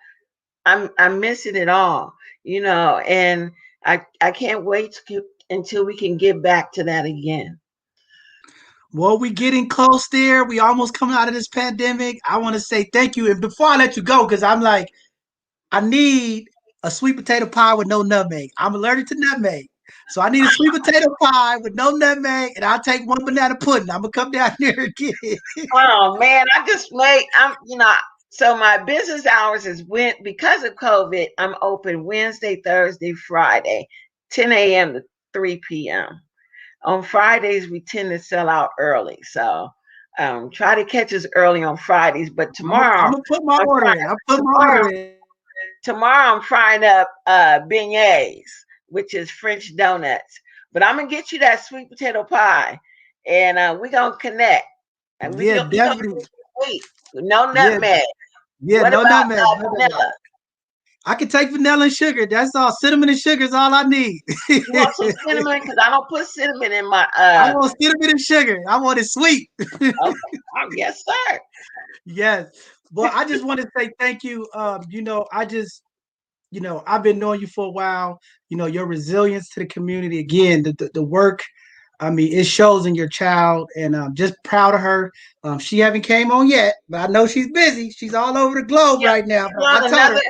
I'm missing it all, and I can't wait until we can get back to that again. Well, we getting close there. We almost coming out of this pandemic. I want to say thank you. And before I let you go, because I'm like, I need a sweet potato pie with no nutmeg. I'm allergic to nutmeg. So I need a sweet potato pie with no nutmeg, and I'll take one banana pudding. I'm going to come down there and get it. Oh, man, so my business hours because of COVID, I'm open Wednesday, Thursday, Friday, 10 a.m. to 3 p.m. On Fridays, we tend to sell out early. So try to catch us early on Fridays. But tomorrow, I'm going to put my order in. Tomorrow, I'm frying up beignets, which is French donuts. But I'm going to get you that sweet potato pie, and we're going to connect. And definitely. Sweet. No nutmeg. Yeah, what no about nutmeg. vanilla? I can take vanilla and sugar. That's all. Cinnamon and sugar is all I need. You want some cinnamon? Because I don't put cinnamon in my. I want cinnamon and sugar. I want it sweet. Okay. Yes, sir. Yes. Well, I just want to say thank you. I've been knowing you for a while. Your resilience to the community. Again, the work. I mean, it shows in your child, and I'm just proud of her. She haven't came on yet, but I know she's busy. She's all over the globe right now. Another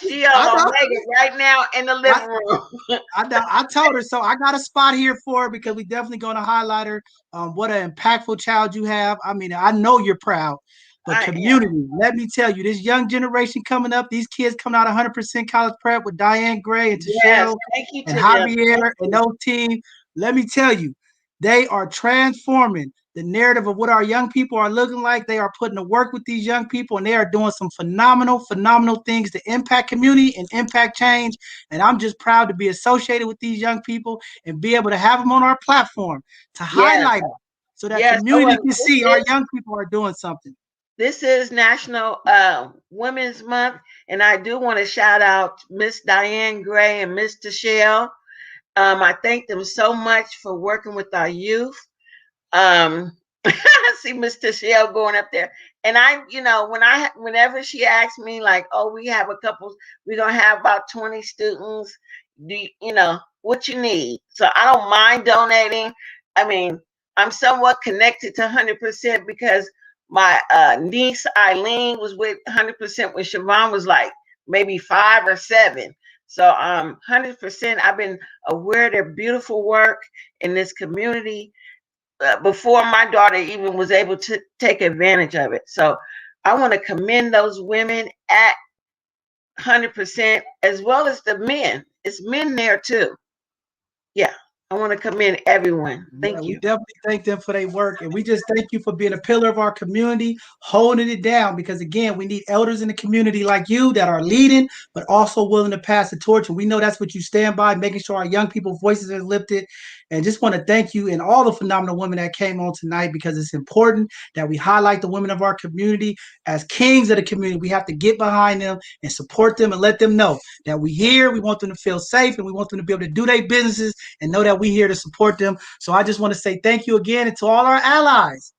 She on I know. Omega right now in the living room. I know. I told her so. I got a spot here for her because we definitely going to highlight her. What an impactful child you have. I mean, I know you're proud, but I am. community. Let me tell you, this young generation coming up, these kids coming out 100% college prep with Diane Gray and Yes, Tashelle thank you and to them. Javier Thank and you. those team. Let me tell you, they are transforming the narrative of what our young people are looking like. They are putting to work with these young people, and they are doing some phenomenal, phenomenal things to impact community and impact change. And I'm just proud to be associated with these young people and be able to have them on our platform to Yes, highlight them so that yes. Oh, community and can see our young people are doing something. this is National Women's Month, and I do want to shout out Miss Diane Gray and Miss Tashelle. I thank them so much for working with our youth. Um, I see Miss Tashelle going up there, and whenever she asks me like, "Oh, we have a couple, we're gonna have about 20 students. What you need?" So I don't mind donating. I mean, I'm somewhat connected to 100% because my niece Eileen was with 100% when Siobhan was like maybe 5 or 7. So 100%. I've been aware of their beautiful work in this community before my daughter even was able to take advantage of it. So I want to commend those women at 100% as well as the men. It's men there too. Yeah, I want to commend everyone. Yeah, Thank we you. definitely thank them for their work. And we just thank you for being a pillar of our community, holding it down. Because again, we need elders in the community like you that are leading, but also willing to pass the torch. And we know that's what you stand by, making sure our young people's voices are lifted. And just want to thank you and all the phenomenal women that came on tonight, because it's important that we highlight the women of our community as kings of the community. We have to get behind them and support them and let them know that we here. We want them to feel safe, and we want them to be able to do their businesses and know that we're here to support them. So I just want to say thank you again, and to all our allies.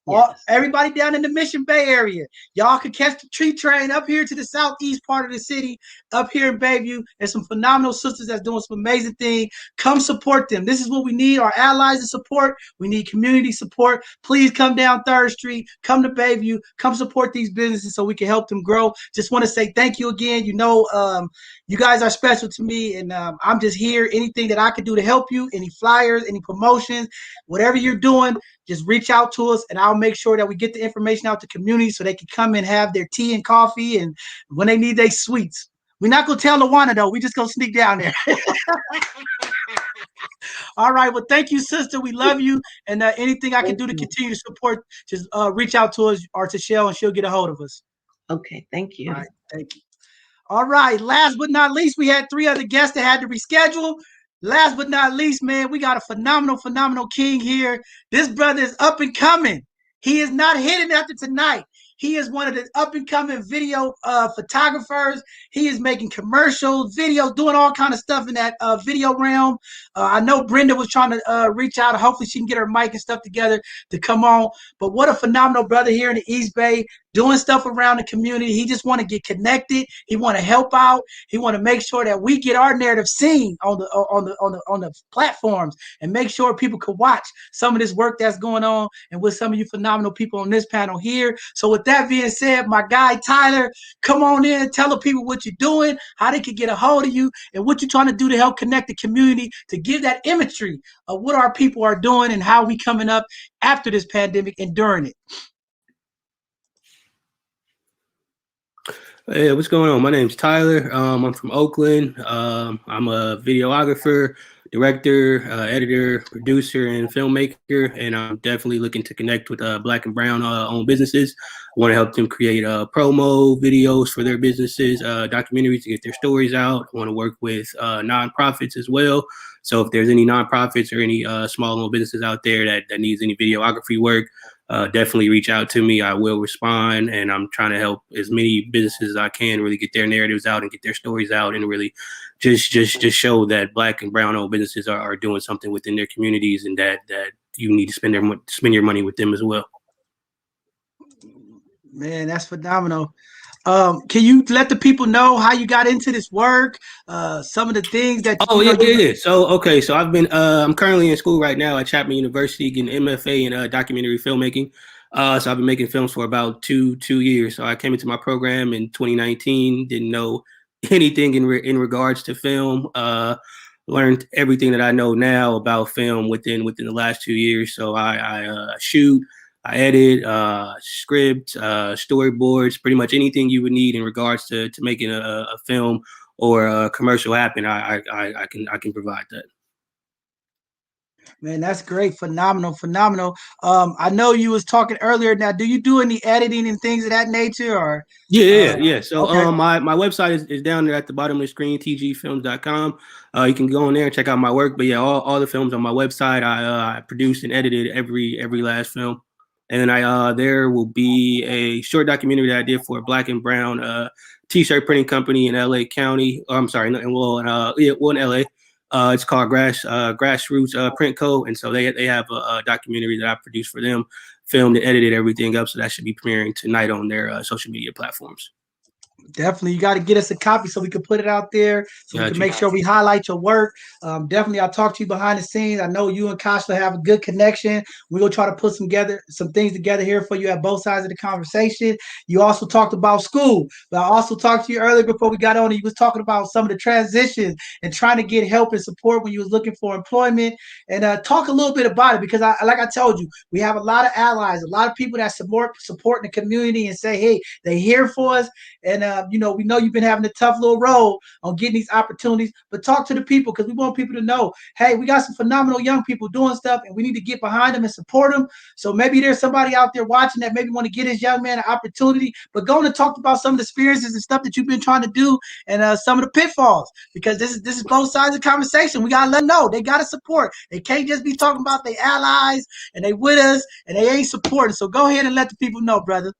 Yes. Everybody down in the Mission Bay area, y'all can catch the tree train up here to the southeast part of the city, up here in Bayview. There's some phenomenal sisters that's doing some amazing things. Come support them. This is what we need, our allies to support. We need community support. Please come down 3rd Street, come to Bayview, come support these businesses so we can help them grow. Just want to say thank you again. You guys are special to me, and I'm just here. Anything that I can do to help you, any flyers, any promotions, whatever you're doing, just reach out to us, and I'll make sure that we get the information out to community so they can come and have their tea and coffee, and when they need their sweets. We're not going to tell Lawanda, though. We just going to sneak down there. All right. Well, thank you, sister. We love you. And anything I can Thank do to you. continue to support, just reach out to us or to Shell, and she'll get a hold of us. Okay, thank All you. right. Thank you. All right. Last but not least, we had 3 other guests that had to reschedule. Last but not least, man, we got a phenomenal, phenomenal king here. This brother is up and coming. He is not hidden after tonight. He is one of the up and coming video photographers. He is making commercials, videos, doing all kind of stuff in that video realm. I know Brenda was trying to reach out. Hopefully she can get her mic and stuff together to come on. But what a phenomenal brother here in the East Bay, doing stuff around the community. He just want to get connected. He want to help out. He want to make sure that we get our narrative seen on the platforms, and make sure people can watch some of this work that's going on, and with some of you phenomenal people on this panel here. So with that being said, my guy Tyler, come on in, tell the people what you're doing, how they can get a hold of you, and what you're trying to do to help connect the community, to give that imagery of what our people are doing and how we coming up after this pandemic and during it. Hey, what's going on? My name's Tyler. I'm from Oakland. I'm a videographer, director, editor, producer, and filmmaker, and I'm definitely looking to connect with Black and Brown owned businesses. I want to help them create promo videos for their businesses, documentaries to get their stories out. I want to work with nonprofits as well. So if there's any nonprofits or any small little businesses out there that needs any videography work, definitely reach out to me. I will respond, and I'm trying to help as many businesses as I can really get their narratives out and get their stories out, and really just show that Black and Brown owned businesses are doing something within their communities, and that you need to spend your money with them as well. Man, that's phenomenal. Can you let the people know how you got into this work? Some of the things that yeah. So I've been I'm currently in school right now at Chapman University getting an MFA in documentary filmmaking. So I've been making films for about two years. So I came into my program in 2019, didn't know anything in regards to film. Learned everything that I know now about film within the last 2 years. So I shoot, I edit, script, storyboards, pretty much anything you would need in regards to making a film or a commercial happen. I can provide that. Man, that's great. Phenomenal. I know you was talking earlier. Now, do you do any editing and things of that nature, or? Yeah. So Okay. my website is down there at the bottom of the screen, tgfilms.com. You can go in there and check out my work. But yeah, all the films on my website, I produced and edited every last film. And then there will be a short documentary that I did for a Black and Brown t-shirt printing company in LA County. Oh, I'm sorry, in LA. It's called Grassroots Print Co. And so they have a documentary that I produced for them, filmed and edited everything up. So that should be premiering tonight on their social media platforms. Definitely, you got to get us a copy so we can put it out there, so we can make sure we highlight your work. Definitely, I'll talk to you behind the scenes. I know you and Kashla have a good connection. We're gonna try to put some things together here for you at both sides of the conversation. You also talked about school, but I also talked to you earlier before we got on. You was talking about some of the transitions and trying to get help and support when you was looking for employment. And talk a little bit about it, because like I told you, we have a lot of allies, a lot of people that support the community and say, hey, they here for us. And we know you've been having a tough little road on getting these opportunities, but talk to the people, because we want people to know, hey, we got some phenomenal young people doing stuff, and we need to get behind them and support them. So maybe there's somebody out there watching that maybe want to get this young man an opportunity, but go and talk about some of the experiences and stuff that you've been trying to do, and some of the pitfalls, because this is both sides of the conversation. We gotta let them know they gotta support. They can't just be talking about their allies and they with us and they ain't supporting. So go ahead and let the people know, brother.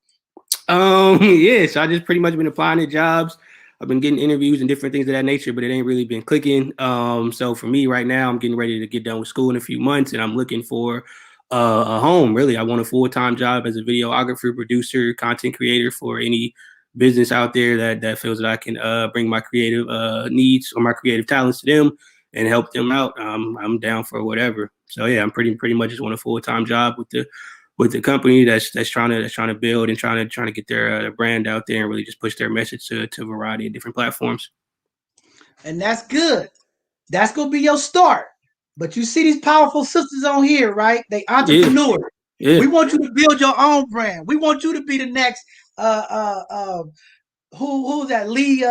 Yeah, so I just pretty much been applying to jobs. I've been getting interviews and different things of that nature, but it ain't really been clicking. So for me right now, I'm getting ready to get done with school in a few months, and I'm looking for a home. Really, I want a full-time job as a videographer, producer, content creator for any business out there that feels that I can bring my creative needs or my creative talents to them and help them out. I'm down for whatever. So yeah, I'm pretty much just want a full-time job with the company that's trying to build and trying to get their brand out there and really just push their message to a variety of different platforms. And that's good. That's gonna be your start. But you see these powerful sisters on here, right? They entrepreneurs. Yeah. We want you to build your own brand. We want you to be the next who's that? Lee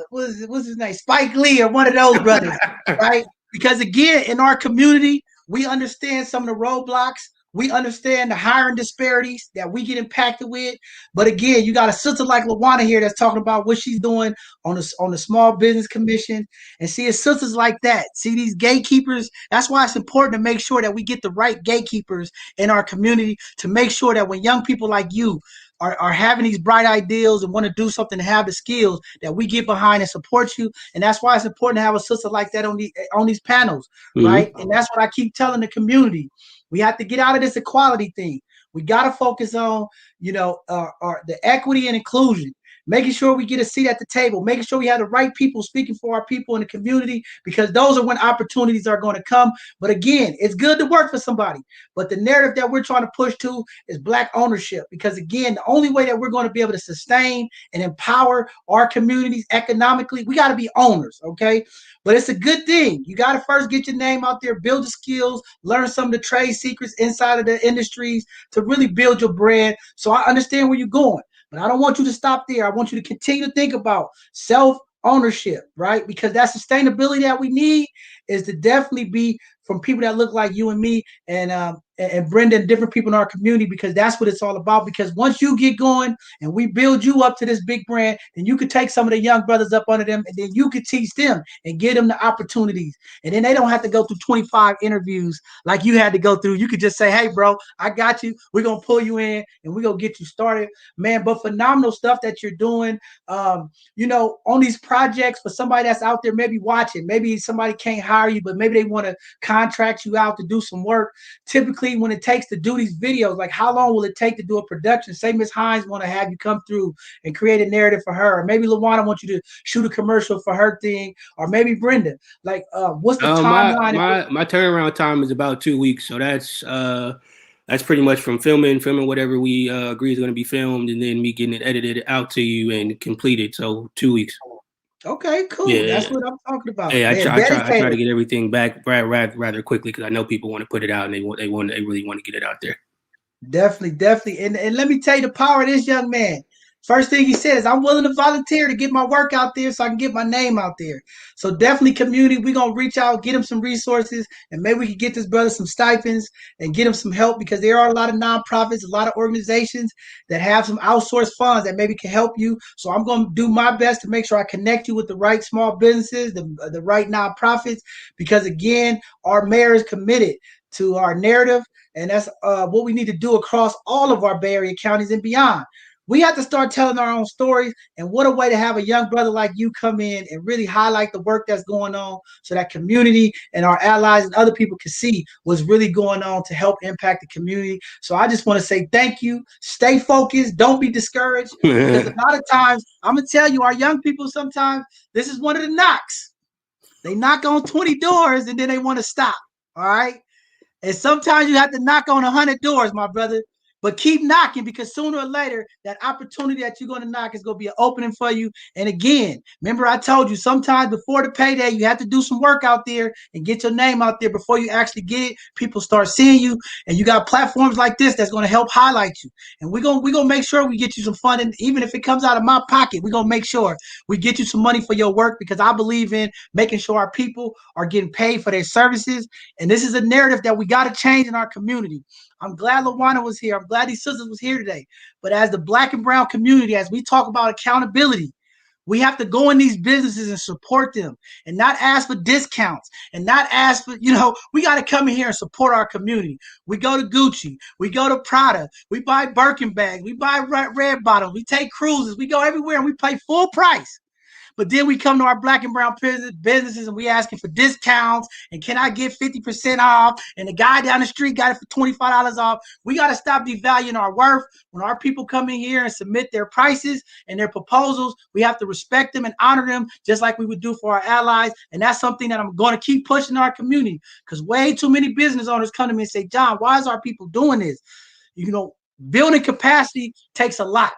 what's his name? Spike Lee, or one of those brothers, right? Because again, in our community, we understand some of the roadblocks. We understand the hiring disparities that we get impacted with. But again, you got a sister like Lawanda here that's talking about what she's doing on the Small Business Commission. And see, it's sisters like that. See, these gatekeepers, that's why it's important to make sure that we get the right gatekeepers in our community, to make sure that when young people like you are having these bright ideals and want to do something and have the skills, that we get behind and support you. And that's why it's important to have a sister like that on these panels, right? And that's what I keep telling the community. We have to get out of this equality thing. We got to focus on, the equity and inclusion, making sure we get a seat at the table, making sure we have the right people speaking for our people in the community, because those are when opportunities are going to come. But again, it's good to work for somebody, but the narrative that we're trying to push to is Black ownership, because again, the only way that we're going to be able to sustain and empower our communities economically, we got to be owners, okay? But it's a good thing. You got to first get your name out there, build the skills, learn some of the trade secrets inside of the industries to really build your brand. So I understand where you're going, but I don't want you to stop there. I want you to continue to think about self-ownership, right? Because that sustainability that we need is to definitely be from people that look like you and me, and Brenda, and different people in our community, because that's what it's all about. Because once you get going and we build you up to this big brand, then you could take some of the young brothers up under them, and then you could teach them and give them the opportunities. And then they don't have to go through 25 interviews like you had to go through. You could just say, hey, bro, I got you. We're going to pull you in and we're going to get you started, man. But phenomenal stuff that you're doing, on these projects. For somebody that's out there maybe watching, maybe somebody can't hire you, but maybe they want to contract you out to do some work. Typically, when it takes to do these videos, like how long will it take to do a production? Say Miss Heines want to have you come through and create a narrative for her, or maybe Lawanda wants you to shoot a commercial for her thing, or maybe Brenda. Like, what's the timeline? My turnaround time is about 2 weeks, so that's pretty much from filming whatever we agree is going to be filmed, and then me getting it edited out to you and completed. So 2 weeks. Okay, cool. That's Yeah. what I'm talking about. Hey, I Man, try, I try, I try to dedicated. get everything back rather quickly because I know people want to put it out and they really want to get it out there. Definitely, definitely. And let me tell you the power of this young man. First thing he says, I'm willing to volunteer to get my work out there so I can get my name out there. So definitely community, we're going to reach out, get him some resources, and maybe we can get this brother some stipends and get him some help because there are a lot of nonprofits, a lot of organizations that have some outsourced funds that maybe can help you. So I'm going to do my best to make sure I connect you with the right small businesses, the right nonprofits, because again, our mayor is committed to our narrative, and that's what we need to do across all of our Bay Area counties and beyond. We have to start telling our own stories. And what a way to have a young brother like you come in and really highlight the work that's going on so that community and our allies and other people can see what's really going on to help impact the community. So I just want to say thank you. Stay focused. Don't be discouraged because a lot of times, I'm going to tell you, our young people sometimes, this is one of the knocks. They knock on 20 doors and then they want to stop. All right. And sometimes you have to knock on 100 doors, my brother. But keep knocking because sooner or later, that opportunity that you're going to knock is going to be an opening for you. And again, remember I told you sometimes before the payday, you have to do some work out there and get your name out there before you actually get it. People start seeing you, and you got platforms like this that's going to help highlight you. And we're gonna make sure we get you some funding, even if it comes out of my pocket. We're gonna make sure we get you some money for your work because I believe in making sure our people are getting paid for their services. And this is a narrative that we got to change in our community. I'm glad Lawanda was here. I'm glad these sisters was here today. But as the Black and brown community, as we talk about accountability, we have to go in these businesses and support them and not ask for discounts and not ask for, we got to come in here and support our community. We go to Gucci, we go to Prada, we buy Birkin bags, we buy red bottoms, we take cruises, we go everywhere and we pay full price. But then we come to our Black and brown businesses and we asking for discounts and can I get 50% off? And the guy down the street got it for $25 off. We got to stop devaluing our worth. When our people come in here and submit their prices and their proposals, we have to respect them and honor them just like we would do for our allies. And that's something that I'm going to keep pushing in our community because way too many business owners come to me and say, John, why is our people doing this? Building capacity takes a lot.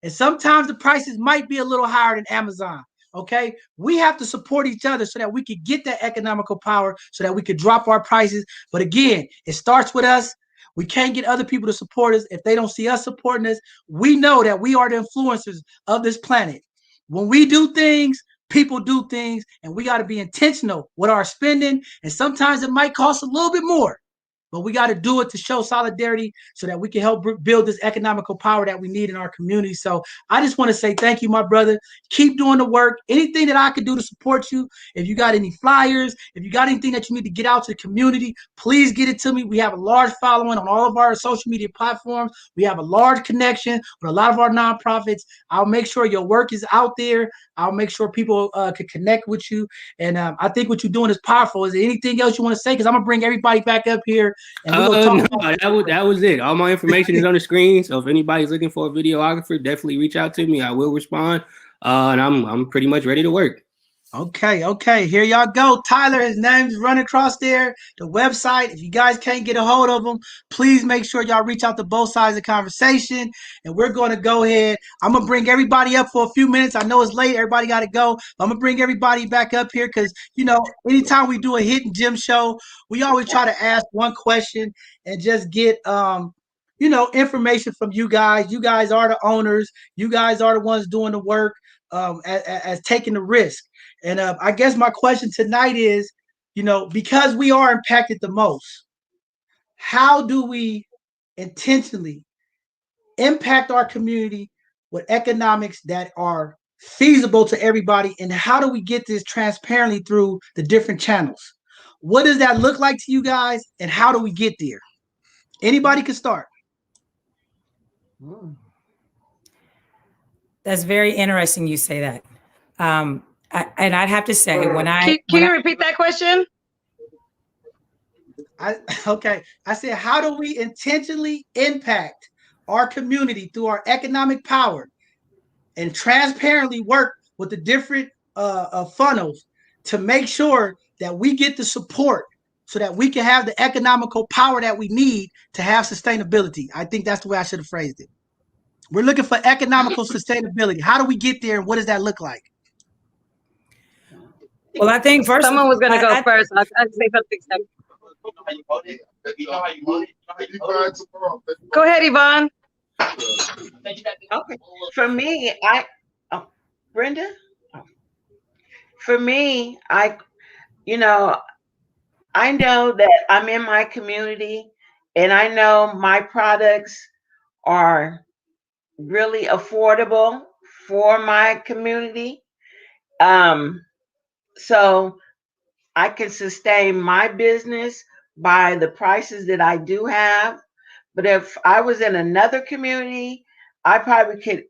And sometimes the prices might be a little higher than Amazon. Okay. We have to support each other so that we can get that economical power so that we can drop our prices. But again, it starts with us. We can't get other people to support us if they don't see us supporting us. We know that we are the influencers of this planet. When we do things, people do things, and we got to be intentional with our spending. And sometimes it might cost a little bit more. But we got to do it to show solidarity so that we can help build this economical power that we need in our community. So I just want to say thank you, my brother. Keep doing the work. Anything that I can do to support you, if you got any flyers, if you got anything that you need to get out to the community, please get it to me. We have a large following on all of our social media platforms. We have a large connection with a lot of our nonprofits. I'll make sure your work is out there. I'll make sure people can connect with you. And I think what you're doing is powerful. Is there anything else you want to say? Because I'm going to bring everybody back up here. And we're gonna talk that was it. All my information is on the screen. So if anybody's looking for a videographer, definitely reach out to me. I will respond. And I'm pretty much ready to work. Okay. Here y'all go. Tyler, his name's running across there. The website. If you guys can't get a hold of him, please make sure y'all reach out to both sides of the conversation. And we're going to go ahead. I'm going to bring everybody up for a few minutes. I know it's late. Everybody got to go. I'm going to bring everybody back up here because, anytime we do a hidden gem show, we always try to ask one question and just get, information from you guys. You guys are the owners. You guys are the ones doing the work, as taking the risk. And I guess my question tonight is, because we are impacted the most, how do we intentionally impact our community with economics that are feasible to everybody? And how do we get this transparently through the different channels? What does that look like to you guys? And how do we get there? Anybody can start. That's very interesting you say that. And I'd have to say Can you repeat that question? I said, how do we intentionally impact our community through our economic power and transparently work with the different funnels to make sure that we get the support so that we can have the economical power that we need to have sustainability? I think that's the way I should have phrased it. We're looking for economical sustainability. How do we get there and what does that look like? Well, I think first Someone was going to go I- first. I'll say something second. Go ahead, Yvonne. Okay. For me, oh, Brenda. Oh. For me, you know, I know that I'm in my community, and I know my products are really affordable for my community. So I can sustain my business by the prices that I do have. But if I was in another community, I probably could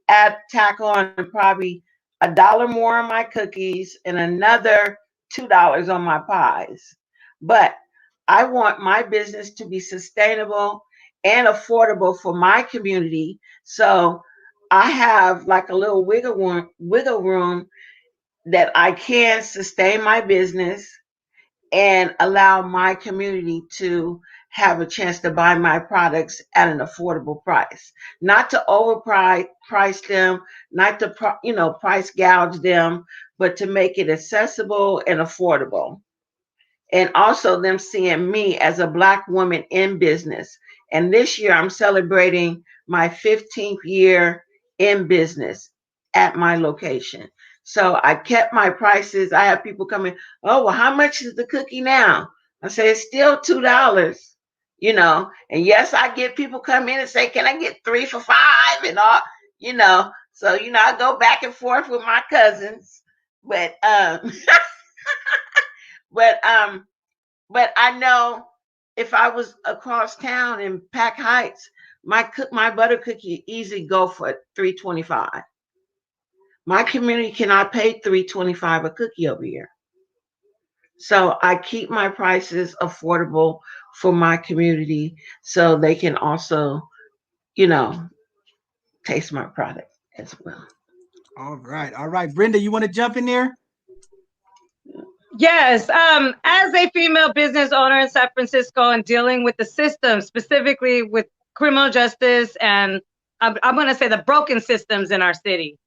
tack on probably $1 more on my cookies and another $2 on my pies. But I want my business to be sustainable and affordable for my community. So I have like a little wiggle room that I can sustain my business and allow my community to have a chance to buy my products at an affordable price. Not to overprice them, not to price gouge them, but to make it accessible and affordable. And also them seeing me as a Black woman in business. And this year I'm celebrating my 15th year in business at my location. So I kept my prices. I have people coming, oh, well, how much is the cookie now? I say, it's still $2, and yes, I get people come in and say, can I get 3 for $5 and all, so, I go back and forth with my cousins, but, but I know if I was across town in Pack Heights, my butter cookie easily go for $3.25. My community cannot pay $3.25 a cookie over here. So I keep my prices affordable for my community so they can also, taste my product as well. All right. All right. Brenda, you want to jump in there? Yes. As a female business owner in San Francisco and dealing with the system, specifically with criminal justice, and I'm going to say the broken systems in our city.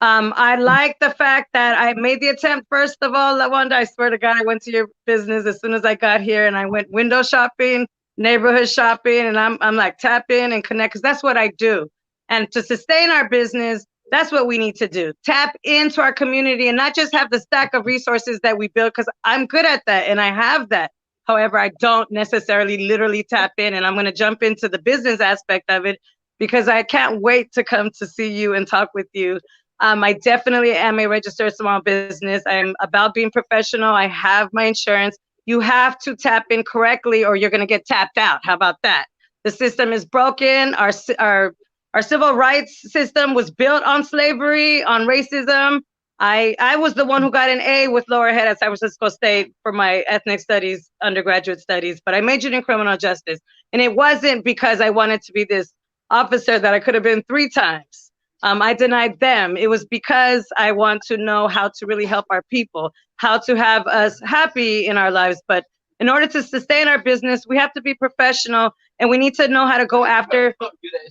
I like the fact that I made the attempt. First of all, Lawanda, I swear to God, I went to your business as soon as I got here, and I went window shopping, neighborhood shopping, and I'm like, tap in and connect, because that's what I do. And to sustain our business, that's what we need to do. Tap into our community and not just have the stack of resources that we build, because I'm good at that and I have that. However, I don't necessarily literally tap in, and I'm going to jump into the business aspect of it because I can't wait to come to see you and talk with you. I definitely am a registered small business. I'm about being professional. I have my insurance. You have to tap in correctly or you're going to get tapped out. How about that? The system is broken. Our civil rights system was built on slavery, on racism. I was the one who got an A with lower head at San Francisco State for my ethnic studies, undergraduate studies, but I majored in criminal justice. And it wasn't because I wanted to be this officer that I could have been 3 times. I denied them. It was because I want to know how to really help our people, how to have us happy in our lives. But in order to sustain our business, we have to be professional, and we need to know how to go after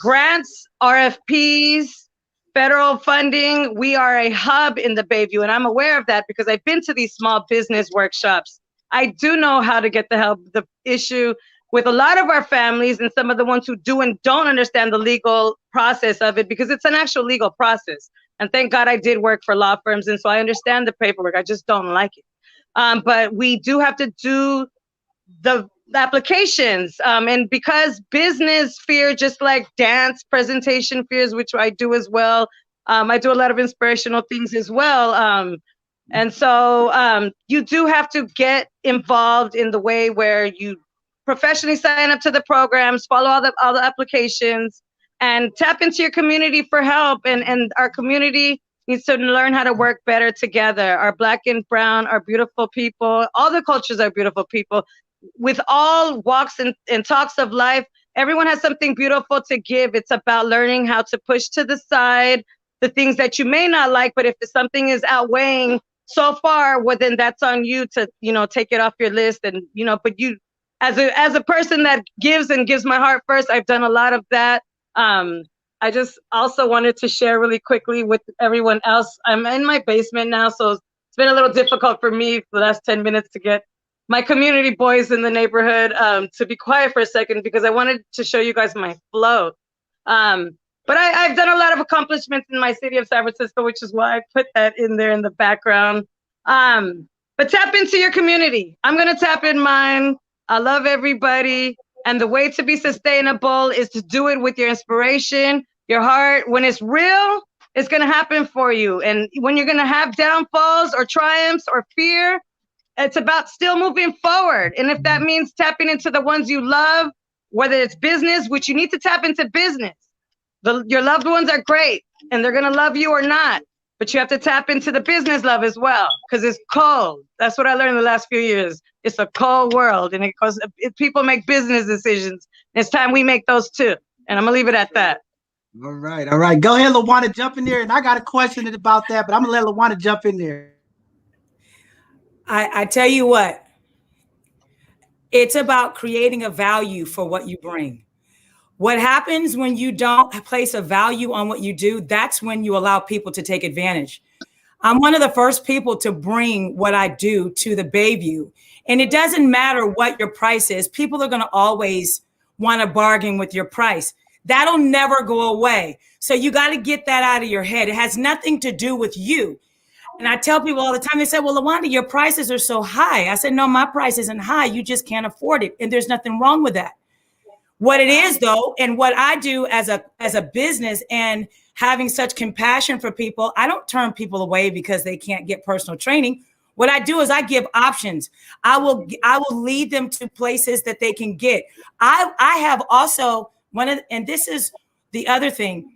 grants, RFPs, federal funding. We are a hub in the Bayview, and I'm aware of that because I've been to these small business workshops. I do know how to get the help. The issue with a lot of our families and some of the ones who do and don't understand the legal process of it, because it's an actual legal process. And thank God I did work for law firms, and so I understand the paperwork. I just don't like it. But we do have to do the applications. And because business fear, just like dance presentation fears, which I do as well, I do a lot of inspirational things as well. And so you do have to get involved in the way where you professionally sign up to the programs, follow all the applications, and tap into your community for help. And our community needs to learn how to work better together. Our Black and brown are beautiful people. All the cultures are beautiful people. With all walks and talks of life, everyone has something beautiful to give. It's about learning how to push to the side the things that you may not like, but if something is outweighing so far, well, then that's on you to, take it off your list. And, but you, as a person that gives and gives my heart first, I've done a lot of that. I just also wanted to share really quickly with everyone else. I'm in my basement now, so It's been a little difficult for me for the last 10 minutes to get my community boys in the neighborhood to be quiet for a second, because I wanted to show you guys my float. But I've done a lot of accomplishments in my city of San Francisco, which is why I put that in there in the background. But tap into your community. I'm going to tap in mine. I love everybody. And the way to be sustainable is to do it with your inspiration, your heart. When it's real, it's going to happen for you. And when you're going to have downfalls or triumphs or fear, it's about still moving forward. And if that means tapping into the ones you love, whether it's business, which you need to tap into business. Your loved ones are great and they're going to love you or not, but you have to tap into the business love as well, because it's cold. That's what I learned in the last few years. It's a cold world, and people make business decisions. It's time we make those too. And I'm going to leave it at that. All right. All right. Go ahead, Lawanda, jump in there. And I got a question about that, but I'm going to let Lawanda jump in there. I tell you what, it's about creating a value for what you bring. What happens when you don't place a value on what you do, that's when you allow people to take advantage. I'm one of the first people to bring what I do to the Bayview. And it doesn't matter what your price is. People are going to always want to bargain with your price. That'll never go away. So you got to get that out of your head. It has nothing to do with you. And I tell people all the time, they say, well, Lawanda, your prices are so high. I said, no, my price isn't high. You just can't afford it. And there's nothing wrong with that. What it is, though, and what I do as a business and having such compassion for people, I don't turn people away because they can't get personal training. What I do is I give options. I will lead them to places that they can get. I have also and this is the other thing.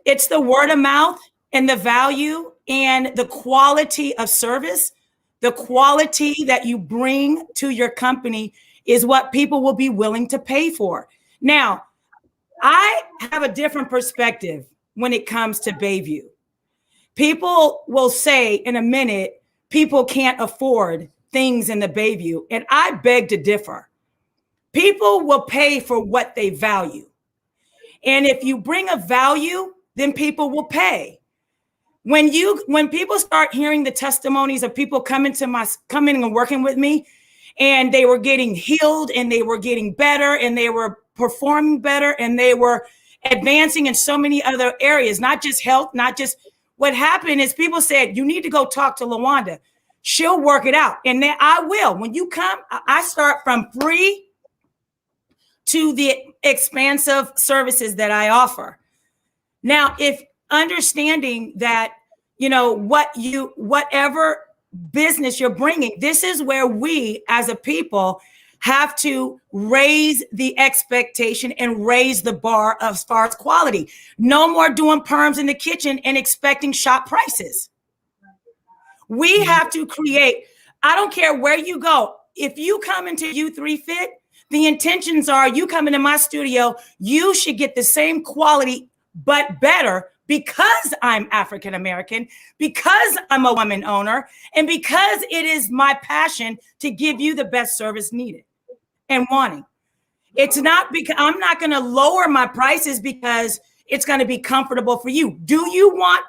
It's the word of mouth and the value and the quality of service, the quality that you bring to your company is what people will be willing to pay for. Now, I have a different perspective when it comes to Bayview. People will say in a minute, people can't afford things in the Bayview, and I beg to differ. People will pay for what they value. And if you bring a value, then people will pay. When people start hearing the testimonies of people coming and working with me, and they were getting healed and they were getting better and they were performing better and they were advancing in so many other areas, not just health, not just what happened is people said, you need to go talk to Lawanda. She'll work it out. And then I will. When you come, I start from free to the expansive services that I offer. Now, if understanding that, whatever business you're bringing, this is where we as a people have to raise the expectation and raise the bar as far as quality. No more doing perms in the kitchen and expecting shop prices. We have to create, I don't care where you go. If you come into U3 Fit, the intentions are you come into my studio, you should get the same quality, but better, because I'm African American, because I'm a woman owner, and because it is my passion to give you the best service needed and wanting. It's not because I'm not going to lower my prices because it's going to be comfortable for you. Do you want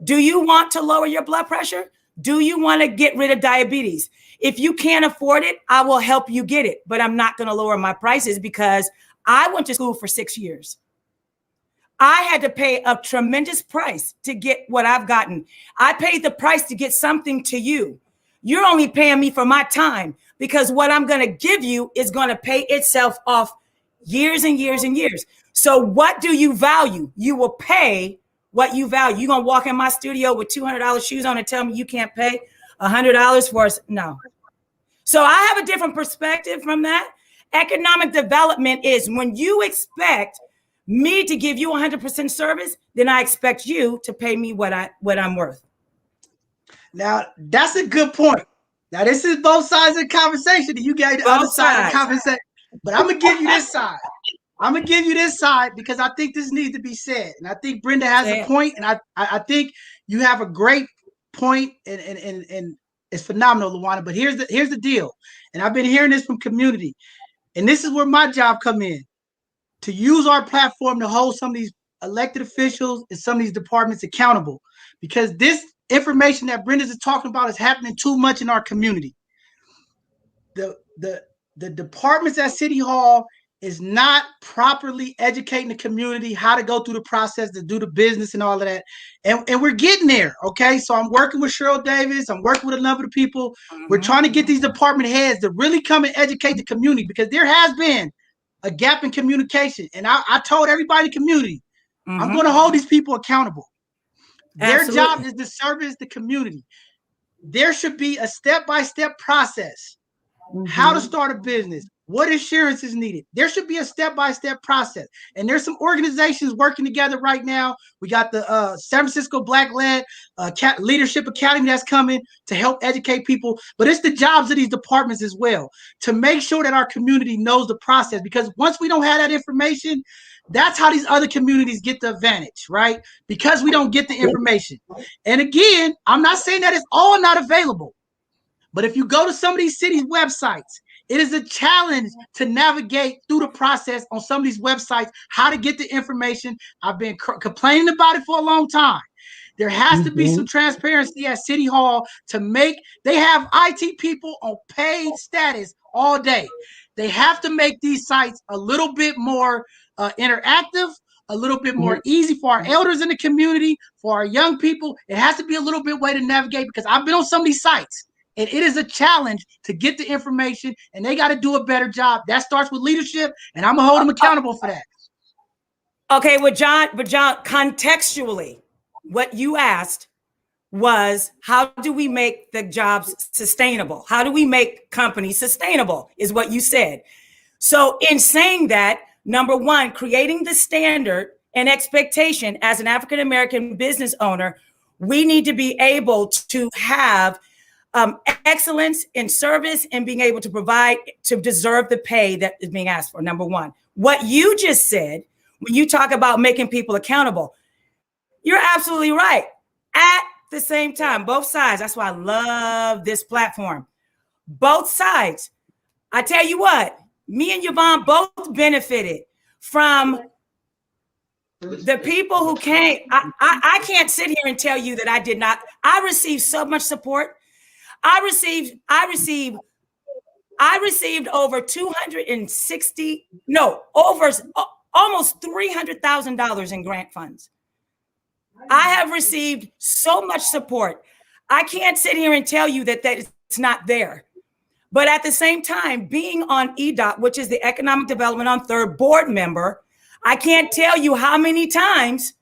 to lower your blood pressure? Do you want to get rid of diabetes? If you can't afford it, I will help you get it, but I'm not going to lower my prices because I went to school for 6 years. I had to pay a tremendous price to get what I've gotten. I paid the price to get something to you. You're only paying me for my time because what I'm going to give you is going to pay itself off years and years and years. So what do you value? You will pay what you value. You're going to walk in my studio with $200 shoes on and tell me you can't pay $100 for us? No. So I have a different perspective from that. Economic development is when you expect me to give you 100% service, then I expect you to pay me what I'm worth. Now, that's a good point. Now, this is both sides of the conversation. You got the other side of the conversation. But I'm going to give you this side. I'm going to give you this side because I think this needs to be said. And I think Brenda has a point, and I think you have a great point, and it's phenomenal, Lawanda. But here's the deal. And I've been hearing this from community. And this is where my job come in. To use our platform to hold some of these elected officials and some of these departments accountable, because this information that Brenda's is talking about is happening too much in our community. The departments at City Hall is not properly educating the community how to go through the process, to do the business and all of that. And we're getting there, okay? So I'm working with Cheryl Davis. I'm working with a number of people. We're trying to get these department heads to really come and educate the community, because there has been a gap in communication. And I told everybody in the community, I'm going to hold these people accountable. Their job is to service the community. There should be a step-by-step process. How to start a business, what insurance is needed. There should be a step-by-step process. And there's some organizations working together right now. We got the San Francisco Black-led Leadership Academy that's coming to help educate people. But it's the jobs of these departments as well to make sure that our community knows the process. Because once we don't have that information, that's how these other communities get the advantage, right? Because we don't get the information. And again, I'm not saying that it's all not available. But if you go to some of these cities' websites, it is a challenge to navigate through the process on some of these websites, how to get the information. I've been complaining about it for a long time. There has to be some transparency at City Hall to make, they have IT people on paid status all day. They have to make these sites a little bit more interactive, a little bit more easy for our elders in the community, for our young people. It has to be a little bit way to navigate, because I've been on some of these sites. And it is a challenge to get the information, and they got to do a better job. That starts with leadership, and I'm going to hold them accountable for that. Okay, but John, contextually, what you asked was, how do we make the jobs sustainable? How do we make companies sustainable is what you said. So in saying that, number one, creating the standard and expectation as an African-American business owner, we need to be able to have excellence in service and being able to provide, to deserve the pay that is being asked for. Number one, what you just said, when you talk about making people accountable, you're absolutely right. At the same time, both sides, that's why I love this platform. Both sides. I tell you what, me and Yvonne both benefited from the people who came. I can't sit here and tell you that I did not. I received so much support. I received over almost $300,000 in grant funds. I have received so much support. I can't sit here and tell you that it's not there. But at the same time, being on EDOT, which is the Economic Development on Third board member, I can't tell you how many times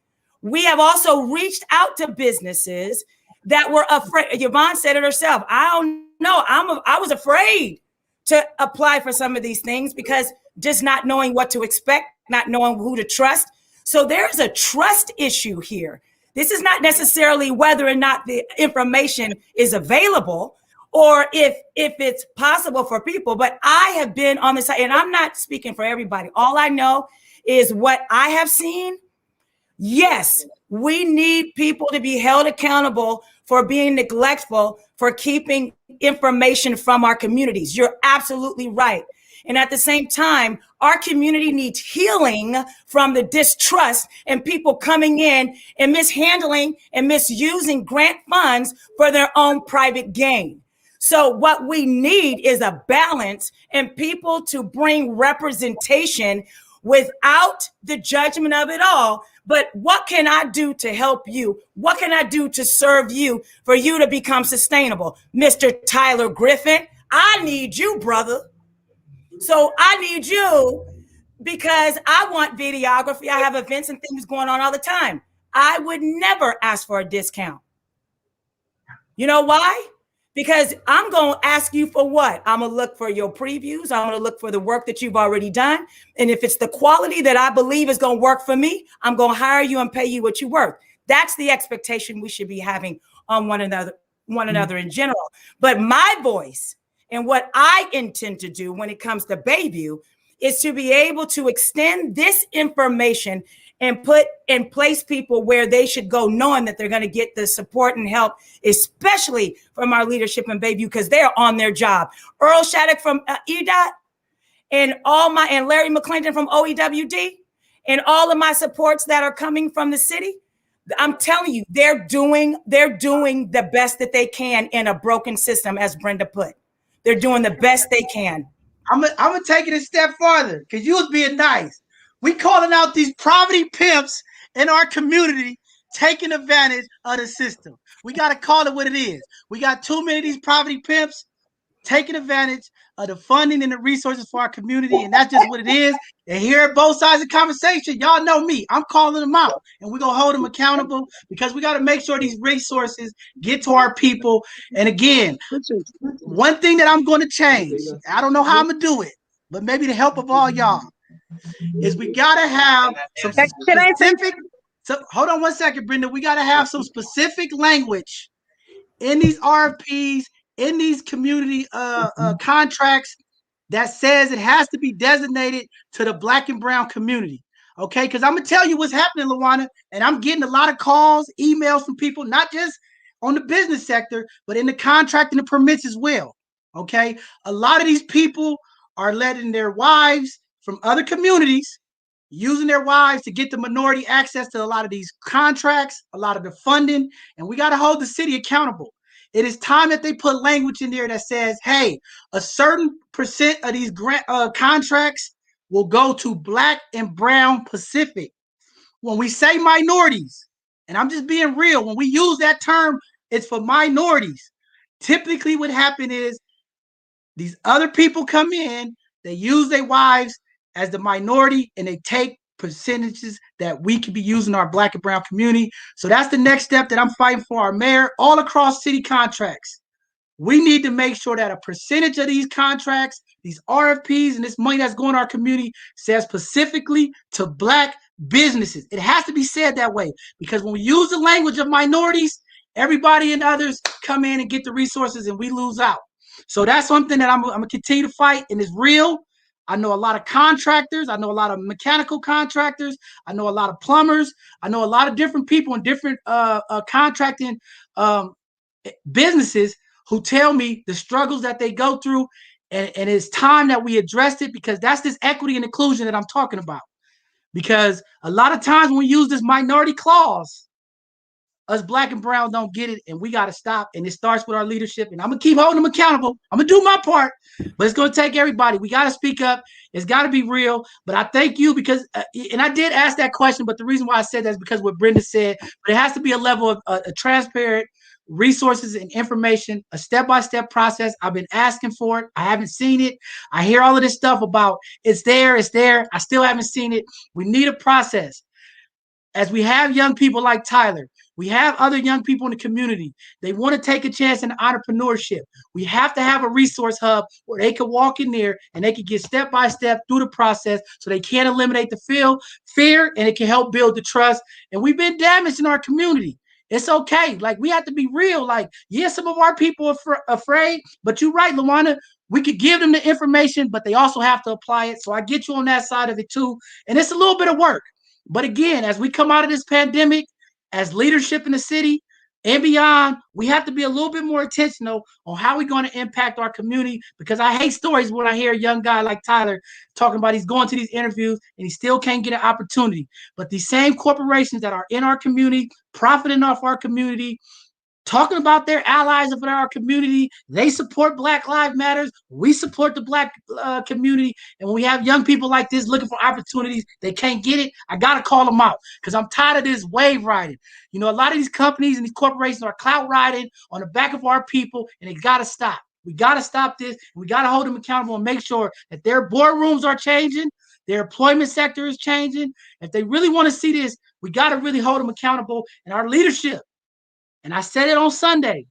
we have also reached out to businesses that were afraid. Yvonne said it herself. I don't know. I was afraid to apply for some of these things because just not knowing what to expect, not knowing who to trust. So there's a trust issue here. This is not necessarily whether or not the information is available or if it's possible for people, but I have been on this side, and I'm not speaking for everybody. All I know is what I have seen. Yes, we need people to be held accountable for being neglectful, for keeping information from our communities. You're absolutely right. And at the same time, our community needs healing from the distrust and people coming in and mishandling and misusing grant funds for their own private gain. So what we need is a balance and people to bring representation without the judgment of it all. But what can I do to help you? What can I do to serve you for you to become sustainable? Mr. Tyler Griffin, I need you, brother. So I need you because I want videography. I have events and things going on all the time. I would never ask for a discount. You know why? Because I'm going to ask you for what? I'm going to look for your previews. I'm going to look for the work that you've already done. And if it's the quality that I believe is going to work for me, I'm going to hire you and pay you what you're worth. That's the expectation we should be having on one another in general. But my voice and what I intend to do when it comes to Bayview is to be able to extend this information and put and place people where they should go, knowing that they're going to get the support and help, especially from our leadership in Bayview, because they're on their job. Earl Shattuck from EDOT and Larry McClendon from OEWD and all of my supports that are coming from the city, I'm telling you, they're doing the best that they can in a broken system, as Brenda put. They're doing the best they can. I'm gonna take it a step farther because you was being nice. We calling out these poverty pimps in our community taking advantage of the system. We got to call it what it is. We got too many of these poverty pimps taking advantage of the funding and the resources for our community, and that's just what it is. And here at both sides of the conversation, y'all know me. I'm calling them out, and we're gonna hold them accountable because we got to make sure these resources get to our people. And again, one thing that I'm going to change, I don't know how I'm gonna do it, but maybe the help of all y'all, is we gotta have some specific. So hold on one second, Brenda. We gotta have some specific language in these RFPs, in these community contracts that says it has to be designated to the Black and brown community. Okay, because I'm gonna tell you what's happening, Lawanda, and I'm getting a lot of calls, emails from people, not just on the business sector, but in the contract and the permits as well. Okay, a lot of these people are letting their wives from other communities, using their wives to get the minority access to a lot of these contracts, a lot of the funding, and we got to hold the city accountable. It is time that they put language in there that says, hey, a certain percent of these contracts will go to Black and brown Pacific. When we say minorities, and I'm just being real, when we use that term, it's for minorities. Typically what happens is these other people come in, they use their wives as the minority, and they take percentages that we could be using our Black and brown community. So that's the next step that I'm fighting for our mayor all across city contracts. We need to make sure that a percentage of these contracts, these RFPs, and this money that's going to our community says specifically to Black businesses. It has to be said that way, because when we use the language of minorities, everybody and others come in and get the resources and we lose out. So that's something that I'm going to continue to fight, and it's real. I know a lot of contractors. I know a lot of mechanical contractors. I know a lot of plumbers. I know a lot of different people in different contracting businesses who tell me the struggles that they go through. And it's time that we address it, because that's this equity and inclusion that I'm talking about. Because a lot of times when we use this minority clause, us Black and brown don't get it, and we got to stop. And it starts with our leadership. And I'm going to keep holding them accountable. I'm going to do my part, but it's going to take everybody. We got to speak up. It's got to be real. But I thank you because, and I did ask that question, but the reason why I said that is because what Brenda said, but it has to be a level of a transparent resources and information, a step-by-step process. I've been asking for it. I haven't seen it. I hear all of this stuff about it's there. I still haven't seen it. We need a process. As we have young people like Tyler, we have other young people in the community. They want to take a chance in entrepreneurship. We have to have a resource hub where they can walk in there and they can get step by step through the process, so they can eliminate the fear, and it can help build the trust. And we've been damaged in our community. It's okay. Like, we have to be real. Like, yeah, some of our people are afraid, but you're right, Lawanda. We could give them the information, but they also have to apply it. So I get you on that side of it too. And it's a little bit of work. But again, as we come out of this pandemic, as leadership in the city and beyond, we have to be a little bit more intentional on how we're going to impact our community, because I hate stories when I hear a young guy like Tyler talking about he's going to these interviews and he still can't get an opportunity. But these same corporations that are in our community, profiting off our community, talking about their allies of our community, they support Black Lives Matters. We support the Black community. And when we have young people like this looking for opportunities, they can't get it. I got to call them out, because I'm tired of this wave riding. You know, a lot of these companies and these corporations are clout riding on the back of our people, and it got to stop. We got to stop this. We got to hold them accountable and make sure that their boardrooms are changing, their employment sector is changing. If they really want to see this, we got to really hold them accountable. And our leadership, and I said it on Sunday,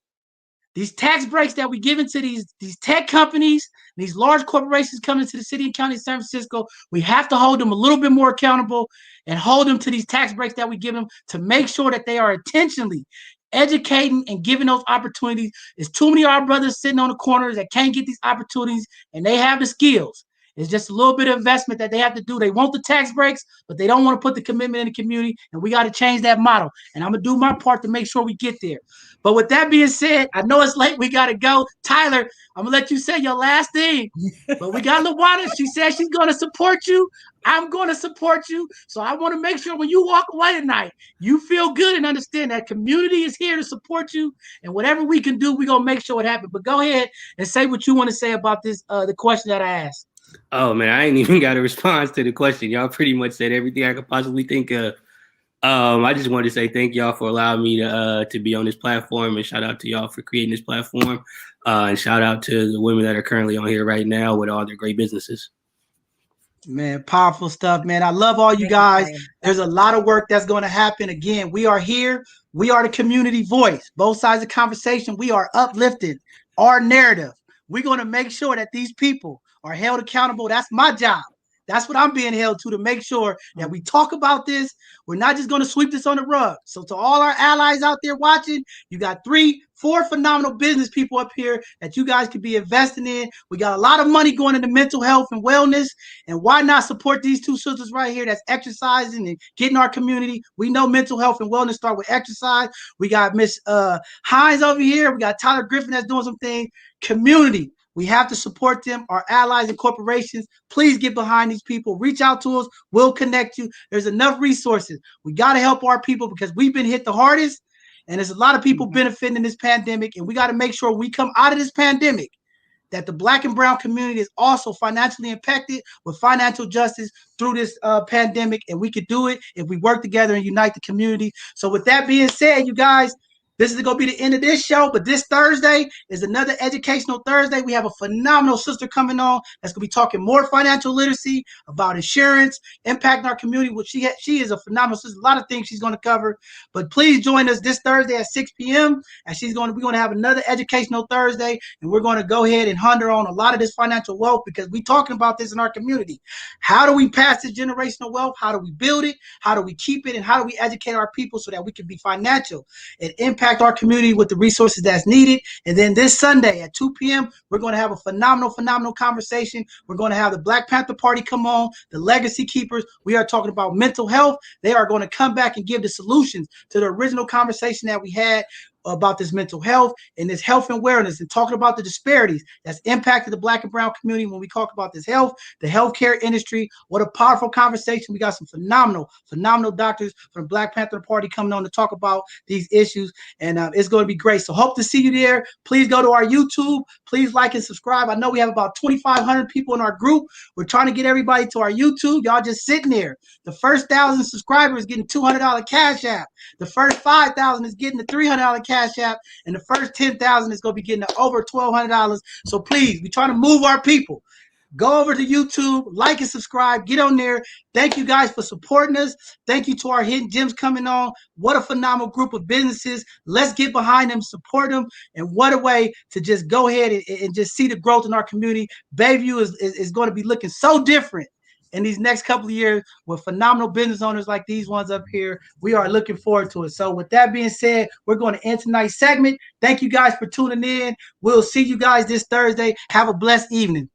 these tax breaks that we give into these tech companies, these large corporations coming to the city and county of San Francisco, we have to hold them a little bit more accountable and hold them to these tax breaks that we give them, to make sure that they are intentionally educating and giving those opportunities. There's too many of our brothers sitting on the corners that can't get these opportunities, and they have the skills. It's just a little bit of investment that they have to do. They want the tax breaks, but they don't want to put the commitment in the community, and we got to change that model. And I'm going to do my part to make sure we get there. But with that being said, I know it's late. We got to go. Tyler, I'm going to let you say your last thing. But we got Lawanda. She said she's going to support you. I'm going to support you. So I want to make sure when you walk away tonight, you feel good and understand that community is here to support you. And whatever we can do, we're going to make sure it happens. But go ahead and say what you want to say about this, the question that I asked. Oh, man, I ain't even got a response to the question. Y'all pretty much said everything I could possibly think of. I just wanted to say thank y'all for allowing me to be on this platform, and shout out to y'all for creating this platform. And shout out to the women that are currently on here right now with all their great businesses. Man, powerful stuff, man. I love all you guys. There's a lot of work that's going to happen. Again, we are here. We are the community voice. Both sides of the conversation. We are uplifting our narrative. We're going to make sure that these people are held accountable. That's my job. That's what I'm being held to make sure that we talk about this. We're not just going to sweep this on the rug. So to all our allies out there watching, you got 4 phenomenal business people up here that you guys could be investing in. We got a lot of money going into mental health and wellness. And why not support these 2 sisters right here that's exercising and getting our community? We know mental health and wellness start with exercise. We got Miss Heines over here. We got Tyler Griffin that's doing some things. Community. We have to support them, our allies and corporations. Please get behind these people. Reach out to us. We'll connect you. There's enough resources. We got to help our people because we've been hit the hardest, and there's a lot of people benefiting in this pandemic, and we got to make sure we come out of this pandemic that the Black and brown community is also financially impacted with financial justice through this pandemic, and we could do it if we work together and unite the community. So with that being said, you guys, this is going to be the end of this show, but this Thursday is another educational Thursday. We have a phenomenal sister coming on that's going to be talking more financial literacy, about insurance, impacting our community. Which she is a phenomenal sister. A lot of things she's going to cover. But please join us this Thursday at 6 p.m. And we're going to have another educational Thursday, and we're going to go ahead and hunt her on a lot of this financial wealth because we're talking about this in our community. How do we pass this generational wealth? How do we build it? How do we keep it? And how do we educate our people so that we can be financial and impact our community with the resources that's needed? And then this Sunday at 2 p.m., we're going to have a phenomenal conversation. We're going to have the Black Panther Party come on, the Legacy Keepers. We are talking about mental health. They are going to come back and give the solutions to the original conversation that we had about this mental health and this health and wellness, and talking about the disparities that's impacted the Black and brown community when we talk about this health, the healthcare industry. What a powerful conversation. We got some phenomenal doctors from the Black Panther Party coming on to talk about these issues, and it's going to be great. So hope to see you there. Please go to our YouTube. Please like and subscribe. I know we have about 2,500 people in our group. We're trying to get everybody to our YouTube. Y'all just sitting there. The first 1,000 subscribers getting $200 Cash App. The first 5,000 is getting the $300 Cash App, and the first 10,000 is going to be getting over $1,200. So please, we're trying to move our people. Go over to YouTube, like and subscribe, get on there. Thank you guys for supporting us. Thank you to our hidden gems coming on. What a phenomenal group of businesses. Let's get behind them, support them, and what a way to just go ahead and just see the growth in our community. Bayview is going to be looking so different in these next couple of years with phenomenal business owners like these ones up here. We are looking forward to it. So with that being said, we're going to end tonight's segment. Thank you guys for tuning in. We'll see you guys this Thursday. Have a blessed evening.